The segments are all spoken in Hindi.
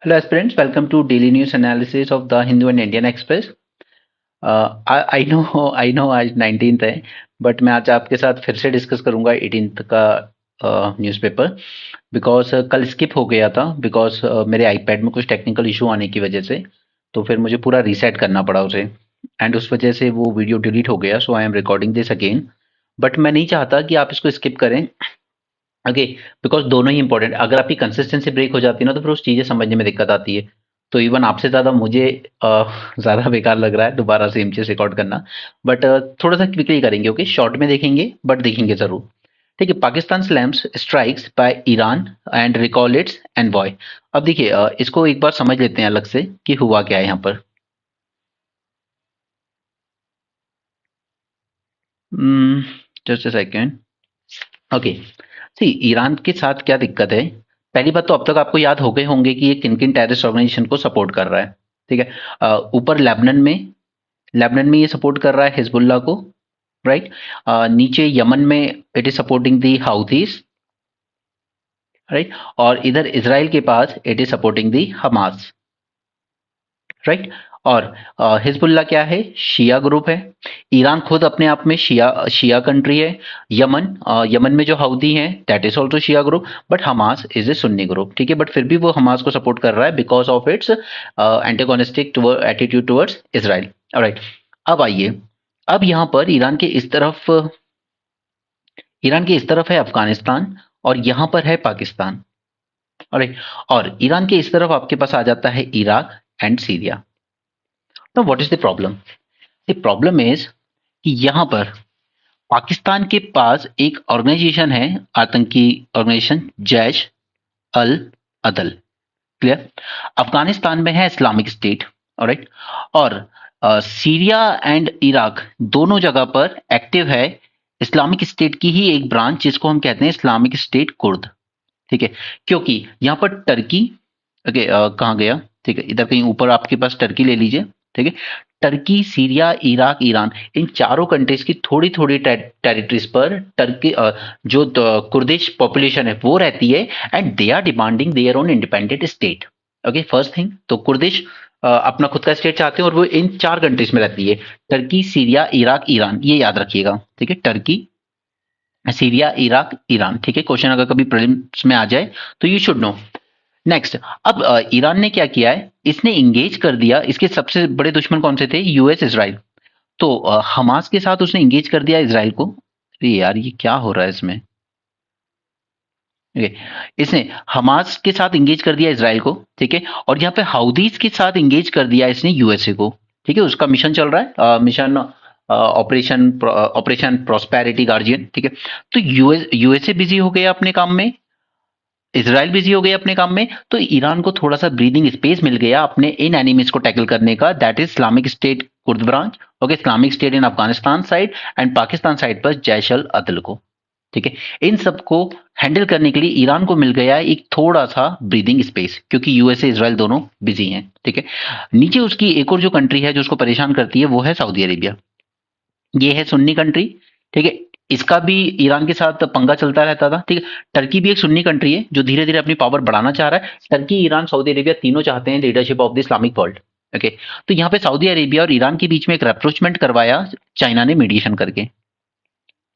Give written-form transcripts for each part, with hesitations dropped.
Hello aspirants, welcome to daily news analysis of the Hindu and Indian Express. I know आज 19th है, बट मैं आज आपके साथ फिर से डिस्कस करूंगा 18th का न्यूज़पेपर। बिकॉज कल स्किप हो गया था, बिकॉज मेरे आईपैड में कुछ टेक्निकल इशू आने की वजह से। तो फिर मुझे पूरा रीसेट करना पड़ा उसे, एंड उस वजह से वो वीडियो डिलीट हो गया। So I am recording this again, but मैं नहीं चाहता कि आप इसको स्किप करें। ओके, बिकॉज दोनों ही इंपॉर्टेंट। अगर आपकी कंसिस्टेंसी ब्रेक हो जाती है ना, तो फिर उस चीज़ें समझने में दिक्कत आती है। तो इवन आपसे ज़्यादा मुझे ज़्यादा बेकार लग रहा है दोबारा सेम चीज़ रिकॉर्ड करना। बट थोड़ा सा क्विकली करेंगे। ओके, शॉर्ट में देखेंगे, बट देखेंगे ज़रूर। ठीक है, Pakistan slams strikes by Iran and recall it's envoy. अब देखिए, इसको एक बार समझ लेते हैं अलग से कि हुआ क्या है यहाँ पर। Just a second. Okay, see Iran के साथ क्या दिक्कत है। पहली बात तो अब तक आपको याद हो गए होंगे कि ये किन किन टेररिस्ट ऑर्गेनाइजेशन को सपोर्ट कर रहा है। ठीक है, ऊपर लेबनान में ये सपोर्ट कर रहा है हिजबुल्लाह को, राइट। नीचे यमन में it is supporting the Houthis, right. और इधर इसराइल के पास it is supporting the Hamas, right. और हिजबुल्लाह क्या है, शिया ग्रुप है। ईरान खुद अपने आप में शिया शिया कंट्री है। यमन में जो हाउदी हैं that is also Shia group, but Hamas is a Sunni group. ठीक है, बट फिर भी वो हमास को सपोर्ट कर रहा है because of its antagonistic attitude towards Israel. Alright, अब आइए। अब यहाँ पर ईरान के इस तरफ है अफगानिस्तान, और यहाँ पर है पाकिस्तान। ऑलराइट, और ईरान के इस तरफ आपके पास आ जाता है इराक एंड सीरिया। तो what is the problem? The problem is कि यहाँ पर पाकिस्तान के पास एक ऑर्गेनाइजेशन है, आतंकी ऑर्गेनाइजेशन, जैश अल अदल। क्लियर? अफगानिस्तान में है इस्लामिक स्टेट। ऑलराइट, और सीरिया एंड इराक दोनों जगह पर एक्टिव है इस्लामिक स्टेट की ही एक ब्रांच, जिसको हम कहते हैं इस्लामिक स्टेट कुर्द। ठीक है, क्योंकि यहाँ पर टर्की, ओके, कहाँ गया, ठीक है, इधर कहीं ऊपर आपके पास टर्की ले लीजिए। ठीक है, टर्की, सीरिया, इराक, ईरान, इन चारों कंट्रीज की थोड़ी थोड़ी टेरिटरीज पर टर्की जो कुर्दिश पॉपुलेशन है वो रहती है, and they are demanding their own independent state. Okay, first thing तो कुर्दिश अपना खुद का स्टेट चाहते हैं, और वो इन चार कंट्रीज में रहती है, टर्की, सीरिया, इराक, ईरान। ये याद रखिएगा। ठीक है, टर्की, सीरिया, इराक, ईरान। ठीक है, क्वेश्चन अगर कभी प्रीलिम्स में आ जाए तो यू शुड नो। नेक्स्ट, अब ईरान ने क्या किया है, इसने इंगेज कर दिया। इसके सबसे बड़े दुश्मन कौन से थे? US, Israel. तो हमास के साथ उसने इंगेज कर दिया इसराइल को। अरे यार, ये क्या हो रहा है इसमें? ओके, इसने हमास के साथ इंगेज कर दिया इसराइल को। ठीक है, और यहाँ पे हाउदीज के साथ इंगेज कर दिया इसने यूएसए को। ठीक है, उसका मिशन चल रहा है, मिशन ऑपरेशन प्रॉस्पेरिटी गार्जियन। ठीक है, तो यूएसए बिजी हो गया अपने काम में, इसराइल बिजी हो गया अपने काम में, तो ईरान को थोड़ा सा ब्रीदिंग स्पेस मिल गया अपने इन एनिमीज को टैकल करने का, that is Islamic State Kurd branch. Okay, Islamic state in Afghanistan side, and Pakistan side पर जैश अल अदल को। ठीक है, इन सबको हैंडल करने के लिए ईरान को मिल गया एक थोड़ा सा ब्रीदिंग स्पेस, क्योंकि यूएसए इसराइल दोनों बिजी हैं। ठीक है, नीचे उसकी एक और जो कंट्री है जो उसको परेशान करती है वो है सऊदी अरेबिया। ये है सुन्नी कंट्री। ठीक है, इसका भी ईरान के साथ पंगा चलता रहता था। ठीक है, टर्की भी एक सुन्नी कंट्री है जो धीरे धीरे अपनी पावर बढ़ाना चाह रहा है। टर्की, ईरान, सऊदी अरेबिया तीनों चाहते हैं leadership of the Islamic world. Okay, तो यहाँ पे सऊदी अरेबिया और ईरान के बीच में एक रेप्रोचमेंट करवाया चाइना ने मीडिएशन करके।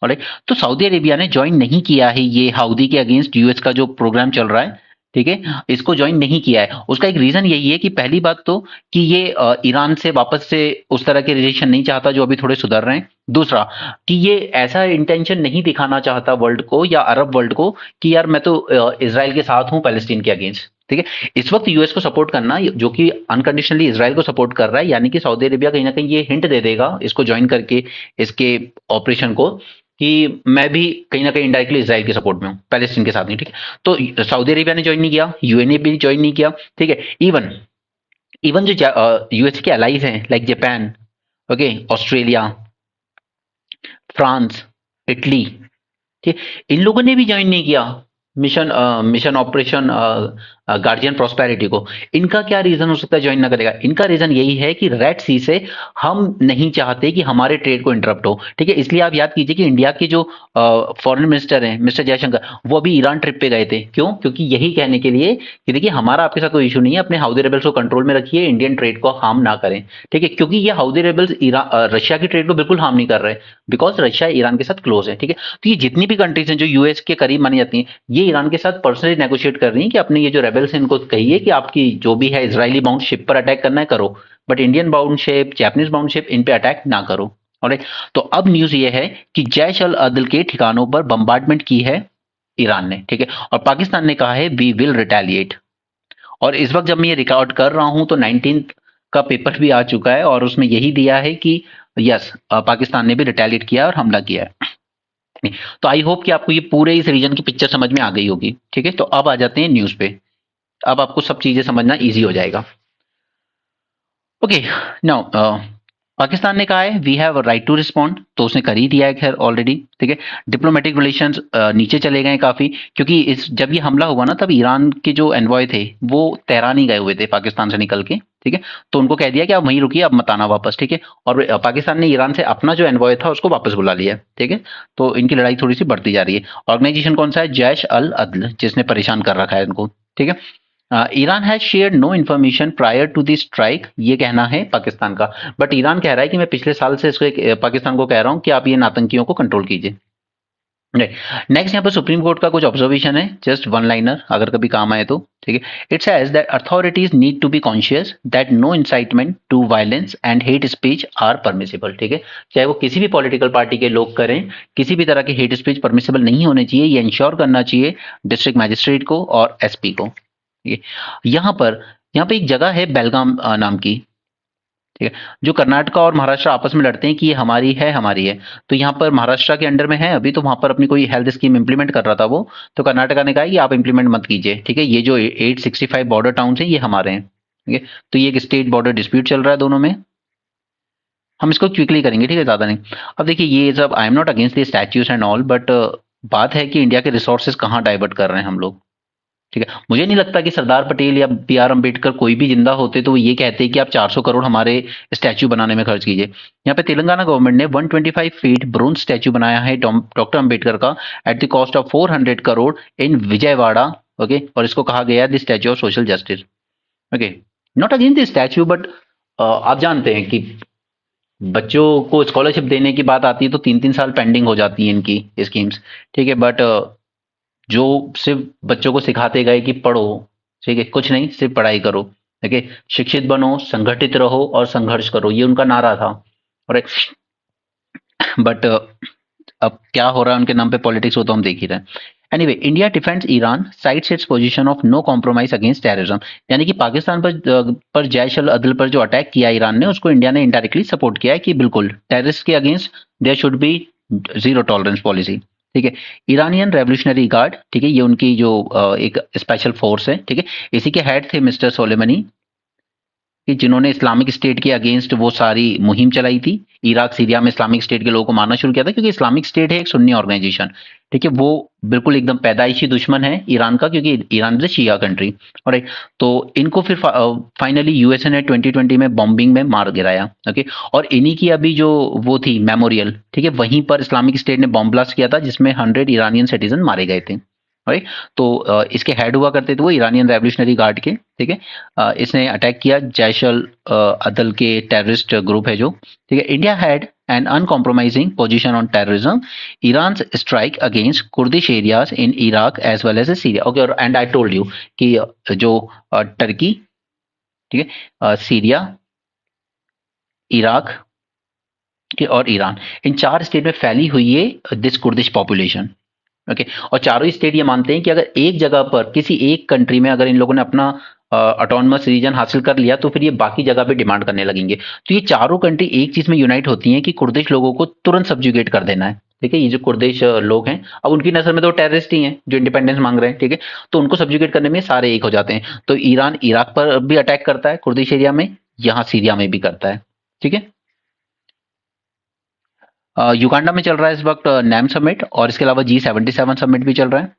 ऑलराइट, तो सऊदी अरेबिया ने ज्वाइन नहीं किया है ये हाउदी के अगेंस्ट यूएस का जो प्रोग्राम चल रहा है। ठीक है, इसको ज्वाइन नहीं किया है। उसका एक रीजन यही है कि पहली बात तो कि ये ईरान से वापस से उस तरह के रिलेशन नहीं चाहता जो अभी थोड़े सुधर रहे हैं। दूसरा, कि ये ऐसा इंटेंशन नहीं दिखाना चाहता वर्ल्ड को या अरब वर्ल्ड को कि यार मैं तो इसराइल के साथ हूं पैलेस्टीन के अगेंस्ट। ठीक है, इस वक्त यूएस को सपोर्ट करना, जो कि अनकंडीशनली इसराइल को सपोर्ट कर रहा है, यानी कि सऊदी अरेबिया कहीं ना कहीं ये हिंट दे देगा इसको ज्वाइन करके, इसके ऑपरेशन को, कि मैं भी कहीं ना कहीं इनडायरेक्टली इसराइल के सपोर्ट में हूँ, पैलेस्टीन के साथ नहीं। ठीक है, तो सऊदी अरेबिया ने ज्वाइन नहीं किया, यूएनए भी ज्वाइन नहीं किया। ठीक है, इवन इवन जो यूएस के अलाइज हैं like Japan, okay, Australia, France, Italy, ठीक, इन लोगों ने भी ज्वाइन नहीं किया मिशन ऑपरेशन गार्जियन प्रॉस्पेरिटी को, इनका क्या रीजन हो सकता है ज्वाइन ना करेगा? इनका रीजन यही है कि रेड सी से हम नहीं चाहते कि हमारे ट्रेड को इंटरप्ट हो, ठीक है। इसलिए आप याद कीजिए कि इंडिया के जो फॉरेन मिनिस्टर हैं मिस्टर जयशंकर, वो अभी ईरान ट्रिप पे गए थे। क्यों? क्योंकि यही कहने के लिए कि देखिए हमारा आपके साथ कोई इशू नहीं है, अपने हाउदी रेबल्स को कंट्रोल में रखिए, इंडियन ट्रेड को हार्म ना करें, ठीक है। क्योंकि ये हाउदी रेबल्स रशिया की ट्रेड को बिल्कुल हार्म नहीं कर रहे, बिकॉज रशिया ईरान के साथ क्लोज है, ठीक है। तो ये जितनी भी कंट्रीज हैं जो यूएस के करीब मानी जाती हैं, ये ईरान के साथ पर्सनली नेगोशिएट कर रही हैं कि अपने ये जो रेबल्स हैं इनको कहिए कि आपकी जो भी है इजरायली बाउंड शिप पर अटैक करना है करो, but Indian bound ship, Japanese bound ship, इन पे अटैक ना करो। ऑलराइट, तो अब न्यूज ये है कि जैश अल अदल के ठिकानों पर बम्बार्डमेंट की है ईरान ने, ठीक है। और पाकिस्तान ने कहा है वी विल रिटेलिएट। और इस वक्त जब मैं ये रिकॉर्ड कर रहा हूं तो 19 का पेपर भी आ चुका है और उसमें यही दिया है कि यस, पाकिस्तान ने भी रिटेलिएट किया और हमला किया है। तो आई होप कि आपको ये पूरे इस रीजन की पिक्चर समझ में आ गई होगी, ठीक है। तो अब आ जाते हैं न्यूज पे, अब आपको सब चीजें समझना इजी हो जाएगा। ओके, नाउ पाकिस्तान ने कहा है we have a right to respond, तो उसने कर ही दिया है खैर ऑलरेडी, ठीक है। डिप्लोमेटिक रिलेशंस नीचे चले गए काफी, क्योंकि इस जब ये हमला हुआ ना तब ईरान के जो एनवॉय थे वो तेहरान ही गए हुए थे पाकिस्तान से निकल के, ठीक है। तो उनको कह दिया कि आप वहीं रुकिए, अब मत आना वापस, ठीक है। और पाकिस्तान ने ईरान से अपना जो एनवॉय था उसको वापस बुला लिया, ठीक है। तो इनकी लड़ाई थोड़ी सी बढ़ती जा रही है। ऑर्गेनाइजेशन कौन सा है? जैश अल अदल, जिसने परेशान कर रखा है इनको, ठीक है। Iran has share no information prior to the strike, ये कहना है पाकिस्तान का। बट ईरान कह रहा है कि मैं पिछले साल से इसको पाकिस्तान को कह रहा हूं कि आप ये आतंकियों को कंट्रोल कीजिए। नेक्स्ट यहाँ पर सुप्रीम कोर्ट का कुछ ऑब्जर्वेशन है, जस्ट वन लाइनर, अगर कभी काम आए तो, ठीक है। It says that authorities need to be conscious that no incitement to violence and hate speech are permissible, ठीक है। चाहे वो किसी भी पॉलिटिकल पार्टी के लोग करें, किसी भी तरह के हेट स्पीच परमिसिबल नहीं होने चाहिए, ये इंश्योर करना चाहिए डिस्ट्रिक्ट मैजिस्ट्रेट को और एसपी को। ये यहाँ पे एक जगह है बेलगाम नाम की, ठीक है, जो कर्नाटका और महाराष्ट्र आपस में लड़ते हैं कि ये हमारी है हमारी है। तो यहाँ पर महाराष्ट्र के अंडर में है अभी, तो वहां पर अपनी कोई हेल्थ स्कीम इंप्लीमेंट कर रहा था वो, तो कर्नाटका ने कहा कि आप इंप्लीमेंट मत कीजिए, ठीक है। ये जो 865 बॉर्डर टाउन है ये हमारे हैं, ठीक है। तो ये एक स्टेट बॉर्डर डिस्प्यूट चल रहा है दोनों में, हम इसको क्विकली करेंगे, ठीक है, ज्यादा नहीं। अब देखिए ये सब, I am not against the statues and all, but बात है कि इंडिया के रिसोर्सेज कहाँ डाइवर्ट कर रहे हैं हम लोग, ठीक है। मुझे नहीं लगता कि सरदार पटेल या बी आर अम्बेडकर कोई भी जिंदा होते तो वो ये कहते कि आप 400 करोड़ हमारे स्टैच्यू बनाने में खर्च कीजिए। यहाँ पे तेलंगाना गवर्नमेंट ने 125 फीट ब्रोंज स्टैच्यू बनाया है डॉक्टर अम्बेडकर का at the cost of 400 crore in Vijayawada, okay. और इसको कहा गया है the statue of social justice, okay. Not against the statue, but आप जानते हैं कि बच्चों को स्कॉलरशिप देने की बात आती है तो 3-3 साल पेंडिंग हो जाती है इनकी स्कीम्स, ठीक है। बट जो सिर्फ बच्चों को सिखाते गए कि पढ़ो, ठीक है, कुछ नहीं सिर्फ पढ़ाई करो, ठीक है, शिक्षित बनो, संगठित रहो और संघर्ष करो, ये उनका नारा था। और बट अब क्या हो रहा है उनके नाम पे पॉलिटिक्स, हो तो हम देख ही रहे हैं। Anyway, India defends Iran sides its position of no compromise against terrorism, यानी कि पाकिस्तान पर जैश अल अदल पर जो अटैक किया ईरान ने, उसको इंडिया ने इनडायरेक्टली सपोर्ट किया है कि बिल्कुल टेररिस्ट के against their should be zero tolerance policy, ठीक है। ईरानियन रेवोल्यूशनरी गार्ड, ठीक है, ये उनकी जो एक स्पेशल फोर्स है, ठीक है। इसी के हेड थे मिस्टर सोलेमनी, कि जिन्होंने इस्लामिक स्टेट के अगेंस्ट वो सारी मुहिम चलाई थी, इराक सीरिया में इस्लामिक स्टेट के लोगों को मारना शुरू किया था, क्योंकि इस्लामिक स्टेट है एक सुन्नी ऑर्गेनाइजेशन, ठीक है। वो बिल्कुल एकदम पैदाइशी दुश्मन है ईरान का, क्योंकि Iran is Shia country, alright. तो इनको फिर फाइनली यूएसए ने 2020 में बॉम्बिंग में मार गिराया, ओके। और इन्हीं की अभी जो वो थी मेमोरियल, ठीक है, वहीं पर इस्लामिक स्टेट ने बॉम्ब ब्लास्ट किया था जिसमें 100 ईरानियन सिटीजन मारे गए थे, राइट। तो इसके हेड हुआ करते थे वो ईरानियन रेवोल्यूशनरी गार्ड के, ठीक है। इसने अटैक किया जैश अल अदल के टेररिस्ट ग्रुप है जो, ठीक है। India had an uncompromising position on terrorism, Iran strike against Kurdish areas in Iraq as well as Syria, okay. और एंड आई टोल्ड यू कि जो टर्की, ठीक है, सीरिया, इराक और ईरान, इन 4 स्टेट में फैली हुई है दिस कुर्दिश पॉपुलेशन, ओके। और चारों स्टेट ये मानते हैं कि अगर एक जगह पर किसी एक कंट्री में अगर इन लोगों ने अपना ऑटोनमस रीजन हासिल कर लिया तो फिर ये बाकी जगह पे डिमांड करने लगेंगे। तो ये चारों कंट्री एक चीज में यूनाइट होती हैं कि कुर्दिश लोगों को तुरंत सब्जुगेट कर देना है, ठीक है। ये जो कुर्दिश लोग हैं, अब उनकी नजर में तो टेररिस्ट ही हैं जो इंडिपेंडेंस मांग रहे हैं, ठीक है। तो उनको सब्जुगेट करने में सारे एक हो जाते हैं। तो ईरान इराक पर भी अटैक करता है कुर्दिश एरिया में, यहाँ सीरिया में भी करता है, ठीक है। युगांडा में चल रहा है इस वक्त नैम समिट, और इसके अलावा G77 समिट भी चल रहा है।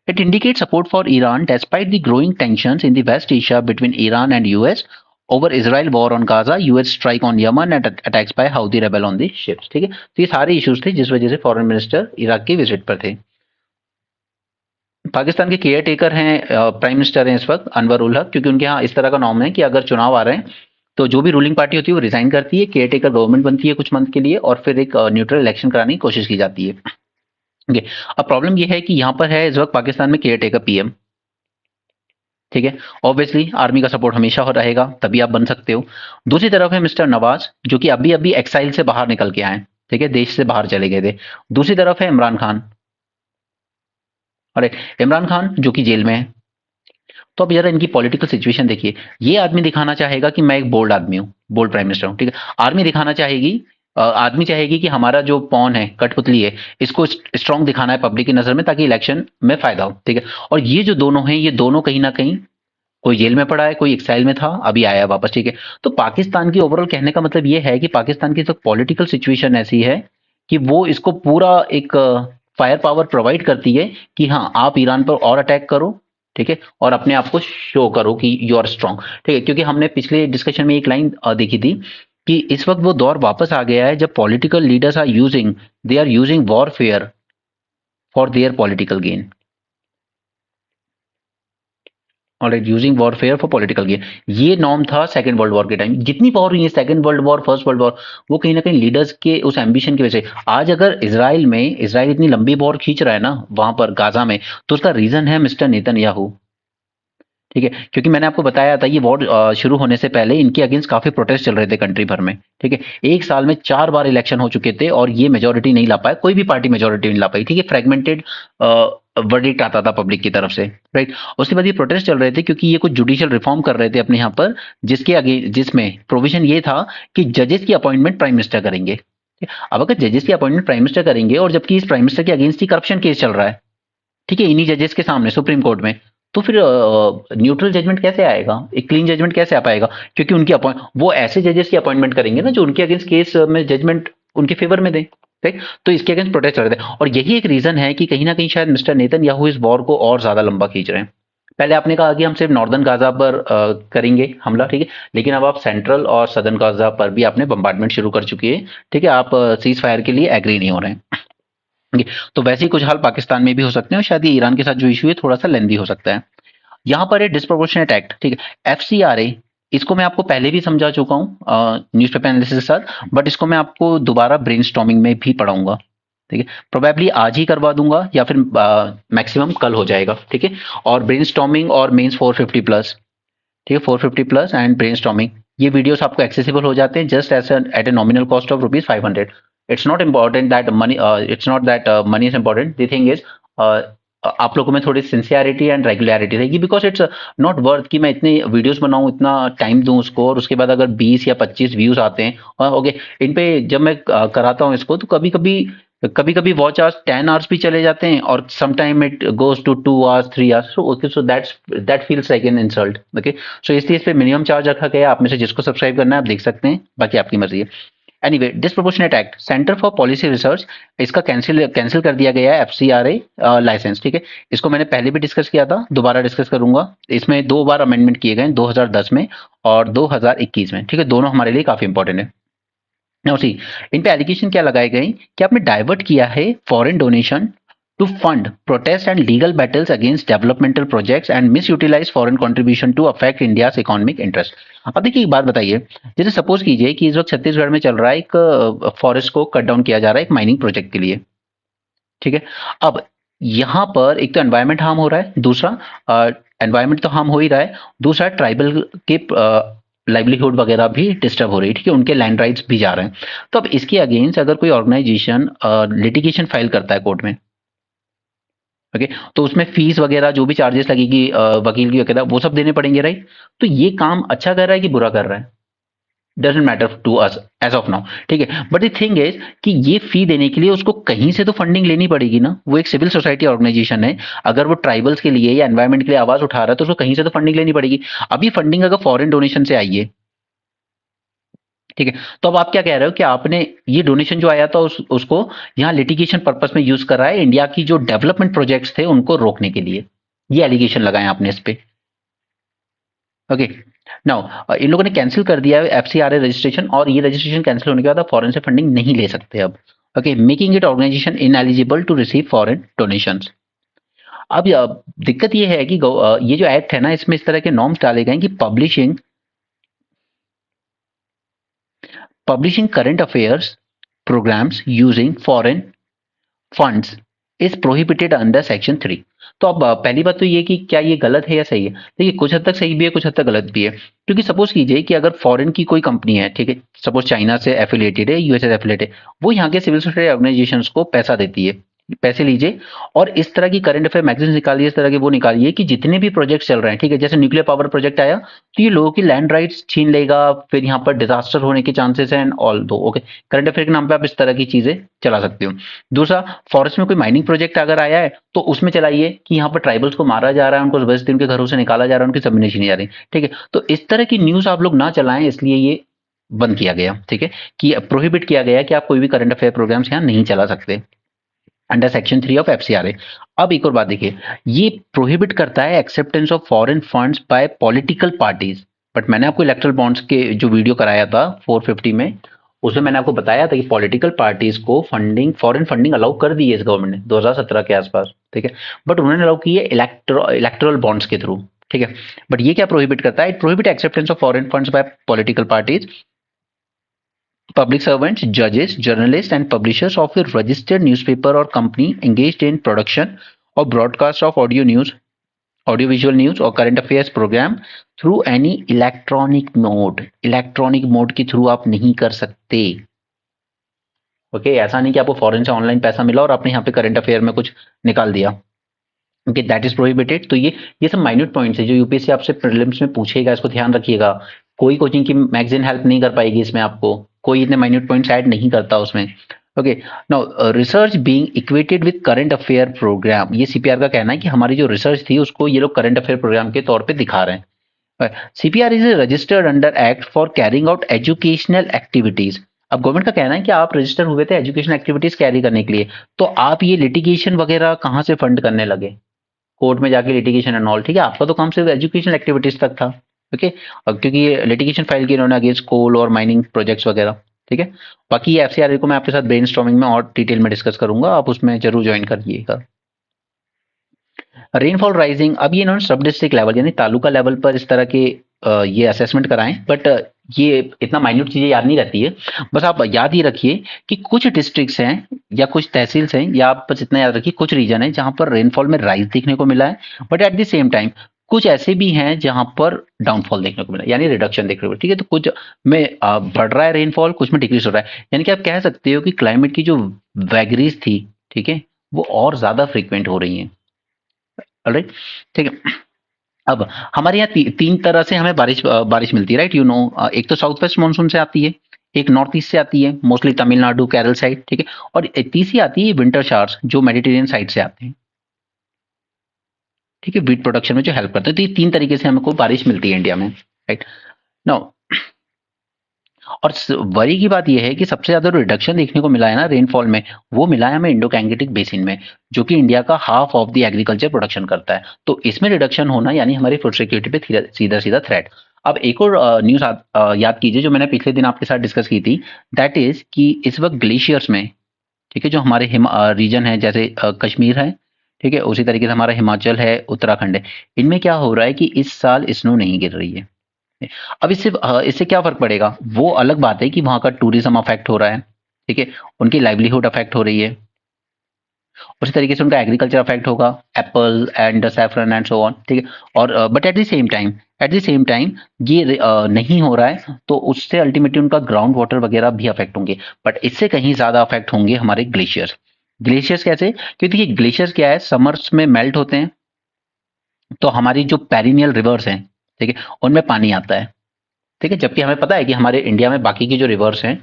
It indicates support for Iran despite the growing tensions in the West Asia between Iran and US over Israel war on Gaza, US strike on Yemen and attacks by Houthi rebel on the ships. ठीक है, तो ये सारे इश्यूज थे जिस वजह से फॉरेन मिनिस्टर इराक की विजिट पर थे। पाकिस्तान के केयर टेकर हैं, प्राइम मिनिस्टर हैं इस वक्त अनवर उल हक, क्योंकि उनके यहाँ इस तरह का नॉर्म है कि अगर चुनाव आ रहे हैं तो जो भी रूलिंग पार्टी होती है वो रिजाइन करती है, केयर टेकर गवर्नमेंट बनती है कुछ मंथ के लिए और फिर एक न्यूट्रल इलेक्शन कराने की कोशिश की जाती है। ओके, अब प्रॉब्लम ये है कि यहाँ पर है इस वक्त पाकिस्तान में केयर टेकर पीएम। ठीक है, ऑब्वियसली आर्मी का सपोर्ट हमेशा हो रहेगा, तभी आप बन सकते हो। दूसरी तरफ है मिस्टर नवाज जो कि अभी अभी एक्साइल से बाहर निकल के आए, ठीक है, देश से बाहर चले गए थे। दूसरी तरफ है इमरान खान, अरे इमरान खान जो कि जेल में है। तो अब जरा इनकी पॉलिटिकल सिचुएशन देखिए, ये आदमी दिखाना चाहेगा कि मैं एक बोल्ड आदमी हूँ, बोल्ड प्राइम मिनिस्टर हूँ, ठीक है। आर्मी दिखाना चाहेगी, आदमी चाहेगी कि हमारा जो पॉन है, कठपुतली है, इसको स्ट्रांग दिखाना है पब्लिक की नजर में ताकि इलेक्शन में फायदा हो, ठीक है। और ये जो दोनों हैं, ये दोनों कहीं ना कहीं कोई जेल में पड़ा है, कोई एक्साइल में था, अभी आया वापस, ठीक है। तो पाकिस्तान की ओवरऑल कहने का मतलब ये है कि पाकिस्तान की जो पॉलिटिकल सिचुएशन ऐसी है कि वो इसको पूरा एक फायर पावर प्रोवाइड करती है कि हाँ आप ईरान पर और अटैक करो, ठीक है, और अपने आप को शो करो कि यू आर स्ट्रांग, ठीक है। क्योंकि हमने पिछले डिस्कशन में एक लाइन देखी थी कि इस वक्त वो दौर वापस आ गया है जब political leaders are using, they are using warfare for their political gain, alright, using warfare for political gain. ये नॉर्म था सेकंड वर्ल्ड वॉर के टाइम। जितनी वॉर हुई है, second world war, first world war, वो कहीं ना कहीं लीडर्स के उस एम्बिशन की वजह से। आज अगर इसराइल में, इसराइल इतनी लंबी वॉर खींच रहा है ना वहां पर गाजा में, तो उसका रीजन है मिस्टर नेतन्याहू, ठीक है। क्योंकि मैंने आपको बताया था ये वॉर शुरू होने से पहले इनके अगेंस्ट काफी प्रोटेस्ट चल रहे थे कंट्री भर में, ठीक है। एक साल में 4 बार इलेक्शन हो चुके थे और ये मेजोरिटी नहीं ला पाए, कोई भी पार्टी मेजोरिटी नहीं ला पाई, ठीक है। फ्रेगमेंटेड वर्डिक्ट आता था पब्लिक की तरफ से, राइट। उसके बाद ये प्रोटेस्ट चल रहे थे क्योंकि ये कुछ जुडिशियल रिफॉर्म कर रहे थे अपने यहाँ पर, जिसके आगे जिसमें प्रोविजन ये था कि जजेस की अपॉइंटमेंट प्राइम मिनिस्टर करेंगे। अब अगर जजेस की अपॉइंटमेंट प्राइम मिनिस्टर करेंगे और जबकि इस प्राइम मिनिस्टर के अगेंस्ट ही करप्शन केस चल रहा है, ठीक है, इन्हीं जजेस के सामने सुप्रीम कोर्ट में, तो फिर न्यूट्रल जजमेंट कैसे आएगा, एक क्लीन जजमेंट कैसे आ पाएगा? क्योंकि उनकी अपॉइंट, वो ऐसे जजेस की अपॉइंटमेंट करेंगे ना जो उनके अगेंस्ट केस में जजमेंट उनके फेवर में दे, राइट। तो इसके अगेंस्ट प्रोटेस्ट कर रहे थे और यही एक रीजन है कि कहीं ना कहीं शायद मिस्टर नेतन्याहू इस वॉर को और ज्यादा लंबा खींच रहे हैं। पहले आपने कहा कि हम सिर्फ नॉर्दर्न गाजा पर करेंगे हमला, ठीक है, लेकिन अब आप सेंट्रल और सदर्न गाजा पर भी आपने बम्बार्डमेंट शुरू कर चुकी है, ठीक है। आप सीज फायर के लिए एग्री नहीं हो रहे हैं। तो वैसे ही कुछ हाल पाकिस्तान में भी हो सकते हैं और शायद ये ईरान के साथ जो इशू है थोड़ा सा लेंदी हो सकता है। यहाँ पर है डिस्प्रोपोर्शनेट एक्ट, ठीक है, एफसीआरए। इसको मैं आपको पहले भी समझा चुका हूँ न्यूज़पेपर एनालिसिस के साथ, बट इसको मैं आपको दोबारा ब्रेनस्टॉर्मिंग में भी पढ़ाऊंगा, ठीक है। प्रोबेबली आज ही करवा दूंगा या फिर मैक्सिमम कल हो जाएगा, ठीक है। और ब्रेनस्टॉर्मिंग और मेंस 450 प्लस, ठीक है, 450 प्लस एंड ब्रेनस्टॉर्मिंग, ये वीडियोस आपको एक्सेसिबल हो जाते हैं just as at a nominal cost of ₹500। It's not important that money, it's not that money is important, the thing is आप लोगों में थोड़ी सिंसियरिटी एंड रेगुलरिटी रहेगी, बिकॉज इट्स नॉट वर्थ कि मैं इतने वीडियोस बनाऊं, इतना टाइम दूं उसको, और उसके बाद अगर 20 या 25 व्यूज आते हैं और ओके इन पे जब मैं कराता हूं इसको, तो कभी कभी वॉच आवर्स 10 आवर्स भी चले जाते हैं और some time it goes to 2 hours 3 hours, so okay, so that feels like an insult, okay. So इसलिए इस पे मिनिमम चार्ज रखा गया, आप में से जिसको सब्सक्राइब करना है आप देख सकते हैं, बाकी आपकी मर्जी है। Anyway, disproportionate act, centre for policy research, इसका कैंसिल कैंसिल कर दिया गया है एफसीआरए लाइसेंस, ठीक है। इसको मैंने पहले भी डिस्कस किया था, दोबारा डिस्कस करूंगा। इसमें 2 बार अमेंडमेंट किए गए, 2010 में और 2021 में, ठीक है। दोनों हमारे लिए काफी इंपॉर्टेंट है। नाउ सी, इन पे एलिगेशन क्या लगाए गए कि आपने डाइवर्ट किया है foreign donation to fund protest and legal battles against developmental projects and misutilise foreign contribution to affect India's economic interest. अब देखिए एक बात बताइए, जैसे सपोज कीजिए कि इस वक्त छत्तीसगढ़ में चल रहा है एक फॉरेस्ट को कट डाउन किया जा रहा है एक माइनिंग प्रोजेक्ट के लिए, ठीक है। अब यहाँ पर एक तो एनवायरमेंट हार्म हो रहा है, दूसरा एनवायरमेंट तो हार्म हो ही रहा है, दूसरा ट्राइबल के लाइवलीहुड वगैरह भी डिस्टर्ब हो रही है, ठीक है, उनके लैंड राइट्स भी जा रहे हैं। तो अब इसके अगेंस्ट अगर कोई ऑर्गेनाइजेशन लिटिगेशन फाइल करता है कोर्ट में, ओके, तो उसमें फीस वगैरह जो भी चार्जेस लगेगी वकील की वगैरह वो सब देने पड़ेंगे, राइट। तो ये काम अच्छा कर रहा है कि बुरा कर रहा है, doesn't matter to us as of now, ठीक है। बट द थिंग इज कि ये फी देने के लिए उसको कहीं से तो फंडिंग लेनी पड़ेगी ना, वो एक सिविल सोसाइटी ऑर्गेनाइजेशन है, अगर वो ट्राइबल्स के लिए या एनवायरमेंट के लिए आवाज उठा रहा है तो उसको कहीं से तो फंडिंग लेनी पड़ेगी। अभी फंडिंग अगर फॉरेन डोनेशन से आई है, ठीक है। तो अब आप क्या कह रहे हो कि आपने ये डोनेशन जो आया था उसको यहाँ लिटिगेशन पर्पस में यूज कर रहा है इंडिया की जो डेवलपमेंट प्रोजेक्ट्स थे उनको रोकने के लिए, ये एलिगेशन लगाए आपने इस पे। ओके। नाउ इन लोगों ने कैंसिल कर दिया है एफसीआरए रजिस्ट्रेशन, और ये रजिस्ट्रेशन कैंसिल होने के बाद आप फॉरेन से फंडिंग नहीं ले सकते अब। Okay, making it organisation ineligible to receive foreign donations. अब दिक्कत ये है कि ये जो एक्ट है ना, इसमें इस तरह के नॉर्म्स डाले गए हैं कि publishing current affairs programmes using foreign funds is prohibited under section 3। तो अब पहली बात तो ये कि क्या ये गलत है या सही है? देखिए, कुछ हद तक सही भी है, कुछ हद तक गलत भी है। क्योंकि सपोज कीजिए कि अगर फॉरेन की कोई कंपनी है, ठीक है, सपोज चाइना से एफिलिएटेड है, यूएसए से एफिलिएटेड है, वो यहाँ के सिविल सोसाइटी ऑर्गेनाइजेशंस को पैसा देती है, पैसे लीजिए और इस तरह की करंट अफेयर मैगजीन निकालिए, इस तरह के वो निकालिए कि जितने भी प्रोजेक्ट चल रहे हैं, ठीक है, जैसे न्यूक्लियर पावर प्रोजेक्ट आया तो ये लोगों की लैंड राइट्स छीन लेगा, फिर यहाँ पर डिजास्टर होने के चांसेस हैं एंड ऑल दो। ओके, करंट अफेयर के नाम पे आप इस तरह की चीजें चला सकते हो। दूसरा, फॉरेस्ट में कोई माइनिंग प्रोजेक्ट अगर आया है तो उसमें चलाइए कि यहाँ पर ट्राइबल्स को मारा जा रहा है, उनको जबरदस्ती उनके घरों से निकाला जा रहा है, उनकी जमीनें छीनी जा रही है। ठीक है, तो इस तरह की न्यूज आप लोग ना चलाएं, इसलिए ये बंद किया गया। ठीक है, कि प्रोहिबिट किया गया कि आप कोई भी करंट अफेयर प्रोग्राम्स यहाँ नहीं चला सकते अंडर सेक्शन 3 ऑफ एफसीआरए। अब एक और बात देखिए, ये प्रोहिबिट करता है acceptance of foreign funds bye political parties. But मैंने आपको इलेक्ट्रल बॉन्ड्स के जो वीडियो कराया था 450 में, उसमें मैंने आपको बताया था कि पॉलिटिकल पार्टीज को फंडिंग, फॉरेन फंडिंग अलाउ कर दी है इस गवर्नमेंट ने 2017 के आसपास। ठीक है, बट उन्होंने अलाउ की है इलेक्टोरल बॉन्ड्स के थ्रू। ठीक है, बट ये क्या प्रोहिबिट करता है? It prohibit acceptance of foreign funds bye political parties, public servants, judges, journalists, and publishers of a registered newspaper or company engaged in production or broadcast of audio news, audiovisual news or current affairs program through any electronic mode। Electronic mode के थ्रू आप नहीं कर सकते। ओके, ऐसा नहीं कि आपको फॉरेन से ऑनलाइन पैसा मिला और आपने यहाँ पे करंट अफेयर में कुछ निकाल दिया। Okay, that is prohibited. तो ये सब माइन्यूट पॉइंट्स है जो यूपीएससी आपसे प्रीलिम्स में पूछेगा, इसको ध्यान रखिएगा। कोई कोचिंग की मैगजीन हेल्प नहीं कर पाएगी इसमें, आपको कोई इतने माइन्यूट पॉइंट्स ऐड नहीं करता उसमें। Okay, now research being equated with current affair programme, ये सीपीआर का कहना है कि हमारी जो रिसर्च थी उसको ये लोग करंट अफेयर प्रोग्राम के तौर पे दिखा रहे हैं। CPR is registered under act for carrying out educational activities. अब गवर्नमेंट का कहना है कि आप रजिस्टर हुए थे एजुकेशनल एक्टिविटीज कैरी करने के लिए, तो आप ये लिटिगेशन वगैरह कहाँ से फंड करने लगे? कोर्ट में जाके लिटिगेशन एंड ऑल। ठीक है, आपका तो काम सिर्फ एजुकेशनल एक्टिविटीज तक था। ओके, क्योंकि ये लिटिगेशन फाइल की इन्होंने अगेंस्ट कोल और माइनिंग प्रोजेक्ट्स वगैरह। ठीक है, बाकी ये एफसीआरए को मैं आपके साथ ब्रेनस्टॉर्मिंग में और डिटेल में डिस्कस करूंगा, आप उसमें जरूर ज्वाइन करिएगा। रेनफॉल राइजिंग, अब ये इन्होंने सब डिस्ट्रिक्ट लेवल यानी तालुका लेवल पर इस तरह के ये असेसमेंट कराएं, बट ये इतना माइन्यूट चीजें याद नहीं रहती है। बस आप याद ही रखिए कि कुछ डिस्ट्रिक्ट्स हैं या कुछ तहसील्स हैं, या आप बस इतना याद रखिए कुछ रीजन है जहां पर रेनफॉल में राइज देखने को मिला है, but at the same time कुछ ऐसे भी हैं जहां पर डाउनफॉल देखने को मिला, यानी रिडक्शन देखने को मिला। ठीक है, तो कुछ में बढ़ रहा है रेनफॉल, कुछ में डिक्रीज हो रहा है, यानी कि आप कह सकते हो कि क्लाइमेट की जो वैगरीज थी, ठीक है, वो और ज्यादा फ्रीक्वेंट हो रही है। ऑलराइट, ठीक है। अब हमारे यहाँ तीन तरह से हमें बारिश मिलती है, राइट, यू नो। एक तो साउथ वेस्ट मानसून से आती है, एक नॉर्थ ईस्ट से आती है, मोस्टली तमिलनाडु केरल साइड। ठीक है, और एक तीसरी आती है विंटर शावर्स जो मेडिटेरियन साइड से आते हैं। ठीक है, वीट प्रोडक्शन में जो हेल्प करते हैं। तो ये तीन तरीके से हमको बारिश मिलती है इंडिया में, राइट। नाउ, और वरी की बात यह है कि सबसे ज्यादा रिडक्शन देखने को मिला है ना रेनफॉल में, वो मिला है हमें इंडो गैंगेटिक बेसिन में, जो कि इंडिया का half of the agriculture production करता है। तो इसमें रिडक्शन होना यानी हमारी फूड सिक्योरिटी पे सीधा सीधा थ्रेट। अब एक और न्यूज याद कीजिए जो मैंने पिछले दिन आपके साथ डिस्कस की थी, दैट इज कि इस वक्त ग्लेशियर्स में, ठीक है, जो हमारे रीजन है जैसे कश्मीर है, ठीक है, उसी तरीके से हमारा हिमाचल है, उत्तराखंड है, इनमें क्या हो रहा है कि इस साल स्नो नहीं गिर रही है। अब इससे क्या फर्क पड़ेगा? वो अलग बात है कि वहां का टूरिज्म अफेक्ट हो रहा है, ठीक है, उनकी लाइवलीहुड अफेक्ट हो रही है, उसी तरीके से उनका एग्रीकल्चर अफेक्ट होगा, Apple and saffron and so on. ठीक है, और but at the same time ये नहीं हो रहा है, तो उससे अल्टीमेटली उनका ग्राउंड वाटर वगैरह भी अफेक्ट होंगे, बट इससे कहीं ज्यादा अफेक्ट होंगे हमारे ग्लेशियर्स। ग्लेशियर्स कैसे? क्योंकि देखिए ग्लेशियर्स क्या है, समर्स में मेल्ट होते हैं, तो हमारी जो पेरिनियल रिवर्स हैं, ठीक है, उनमें पानी आता है। ठीक है, जबकि हमें पता है कि हमारे इंडिया में बाकी की जो रिवर्स हैं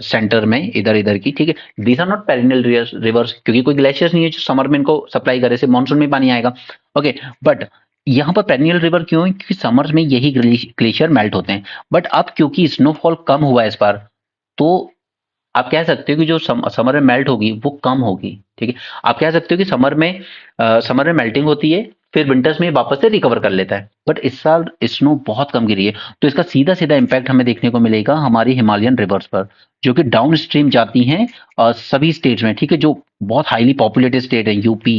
सेंटर में इधर इधर की, ठीक है, these are not perennial rivers, क्योंकि कोई ग्लेशियर्स नहीं है जो समर में इनको सप्लाई करे, से मानसून में पानी आएगा। ओके, बट यहाँ पर पेरिनियल रिवर क्यों है? क्योंकि समर्स में यही ग्लेशियर मेल्ट होते हैं, बट अब क्योंकि स्नोफॉल कम हुआ है इस बार, तो आप कह सकते हो कि जो समर में मेल्ट होगी वो कम होगी, ठीक है। आप कह सकते हो कि समर में मेल्टिंग होती है, फिर विंटर्स में वापस से रिकवर कर लेता है, बट इस साल स्नो बहुत कम गिरी है, तो इसका सीधा सीधा इम्पैक्ट हमें देखने को मिलेगा हमारी हिमालयन रिवर्स पर, जो कि डाउन स्ट्रीम जाती हैं सभी स्टेट्स में, ठीक है, जो बहुत हाईली पॉपुलेटेड स्टेट है, UP,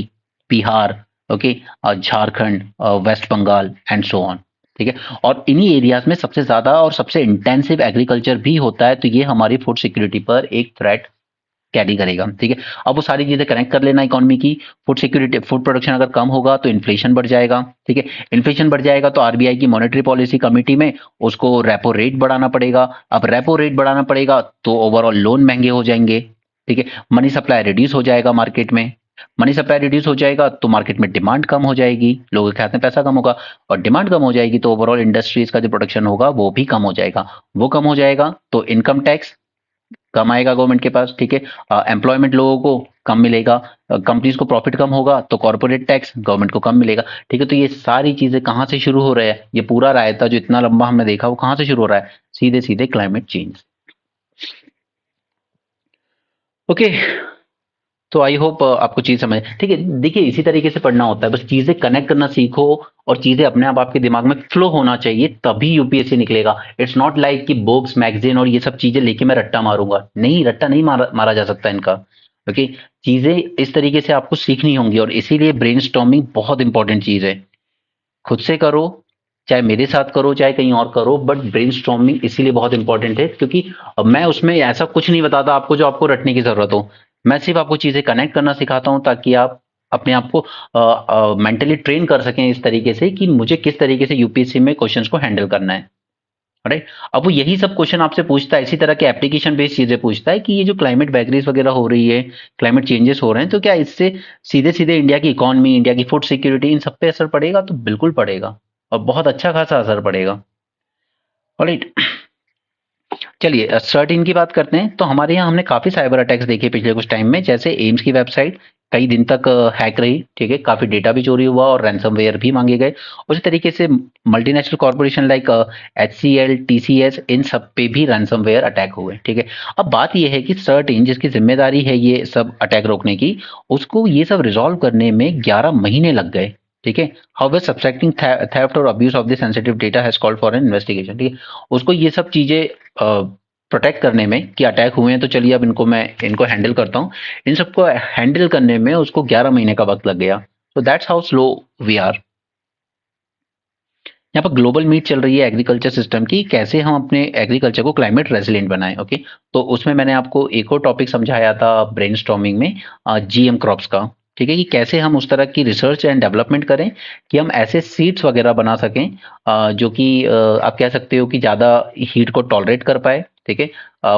Bihar, okay, Jharkhand, West Bengal and so on, ठीक है। और इन्हीं एरियाज में सबसे ज्यादा और सबसे इंटेंसिव एग्रीकल्चर भी होता है, तो ये हमारी फूड सिक्योरिटी पर एक थ्रेट कैरी करेगा, ठीक है। अब वो सारी चीजें कनेक्ट कर लेना इकोनॉमी की, फूड सिक्योरिटी, फूड प्रोडक्शन अगर कम होगा तो इन्फ्लेशन बढ़ जाएगा, ठीक है। इन्फ्लेशन बढ़ जाएगा तो आरबीआई की मॉनेटरी पॉलिसी कमेटी में उसको रेपो रेट बढ़ाना पड़ेगा। अब रेपो रेट बढ़ाना पड़ेगा तो ओवरऑल लोन महंगे हो जाएंगे, ठीक है। मनी सप्लाई रिड्यूस हो जाएगा मार्केट में, मनी सप्लाई रिड्यूस हो जाएगा तो मार्केट में डिमांड कम हो जाएगी, लोगों के हाथ में पैसा कम होगा, और डिमांड कम हो जाएगी तो ओवरऑल इंडस्ट्रीज का जो प्रोडक्शन होगा वो भी कम हो जाएगा। वो कम हो जाएगा तो इनकम टैक्स कम आएगा गवर्नमेंट के पास, ठीक है। एम्प्लॉयमेंट लोगों को कम मिलेगा, कंपनीज को प्रॉफिट कम होगा तो कॉर्पोरेट टैक्स गवर्नमेंट को कम मिलेगा, ठीक है। तो ये सारी चीजें कहाँ से शुरू हो रहे हैं? ये पूरा रायता जो इतना लंबा हमने देखा वो कहाँ से शुरू हो रहा है? सीधे सीधे क्लाइमेट चेंज। ओके, तो आई होप आपको चीज समझ, ठीक है। देखिए इसी तरीके से पढ़ना होता है, बस चीजें कनेक्ट करना सीखो और चीजें अपने आप आपके दिमाग में फ्लो होना चाहिए, तभी यूपीएससी निकलेगा। इट्स नॉट लाइक कि बुक्स मैगजीन और ये सब चीजें लेके मैं रट्टा मारूंगा, नहीं, रट्टा नहीं मारा जा सकता इनका, ओके। चीजें इस तरीके से आपको सीखनी होंगी, और इसीलिए ब्रेनस्टॉर्मिंग बहुत इंपॉर्टेंट चीज है। खुद से करो, चाहे मेरे साथ करो, चाहे कहीं और करो, बट ब्रेनस्टॉर्मिंग इसीलिए बहुत इंपॉर्टेंट है क्योंकि अब मैं उसमें ऐसा कुछ नहीं बताता आपको जो आपको रटने की जरूरत हो। मैं सिर्फ आपको चीजें कनेक्ट करना सिखाता हूं ताकि आप अपने आप को मेंटली ट्रेन कर सकें इस तरीके से कि मुझे किस तरीके से यूपीएससी में क्वेश्चंस को हैंडल करना है, राइट। अब वो यही सब क्वेश्चन आपसे पूछता है, इसी तरह के एप्लीकेशन बेस्ड चीजें पूछता है कि ये जो क्लाइमेट वैगरीज वगैरह हो रही है, क्लाइमेट चेंजेस हो रहे हैं, तो क्या इससे सीधे सीधे इंडिया की इकोनॉमी, इंडिया की फूड सिक्योरिटी, इन सब पे असर पड़ेगा? तो बिल्कुल पड़ेगा, और बहुत अच्छा खासा असर पड़ेगा, ऑलराइट। चलिए सर्ट की बात करते हैं। तो हमारे यहाँ हमने काफी साइबर अटैक्स देखे पिछले कुछ टाइम में, जैसे एम्स की वेबसाइट कई दिन तक हैक रही, ठीक है, काफी डेटा भी चोरी हुआ और रैंसमवेयर भी मांगे गए। उसी तरीके से multinational corporation like HCL, TCS, इन सब पे भी रैंसमवेयर अटैक हुए, ठीक है। अब बात यह है कि सर्ट जिसकी जिम्मेदारी है ये सब अटैक रोकने की, उसको ये सब रिजॉल्व करने में 11 महीने लग गए, ठीक है। हाउएवर सब्सट्रैक्टिंग थेफ्ट और abuse of the sensitive data has called for an investigation, ठीक है। उसको ये सब चीजें प्रोटेक्ट करने में कि अटैक हुए हैं तो चलिए अब इनको हैंडल करता हूँ, इन सबको हैंडल करने में उसको 11 महीने का वक्त लग गया। तो that's how slow we are. यहाँ पर ग्लोबल मीट चल रही है एग्रीकल्चर सिस्टम की, कैसे हम अपने एग्रीकल्चर को क्लाइमेट रेजिलिएंट बनाएं, ओके। तो उसमें मैंने आपको एक और टॉपिक समझाया था ब्रेनस्टॉर्मिंग में, जीएम क्रॉप्स का, ठीक है, कि कैसे हम उस तरह की रिसर्च एंड डेवलपमेंट करें कि हम ऐसे सीड्स वगैरह बना सकें जो कि आप कह सकते हो कि ज़्यादा हीट को टॉलरेट कर पाए, ठीक है,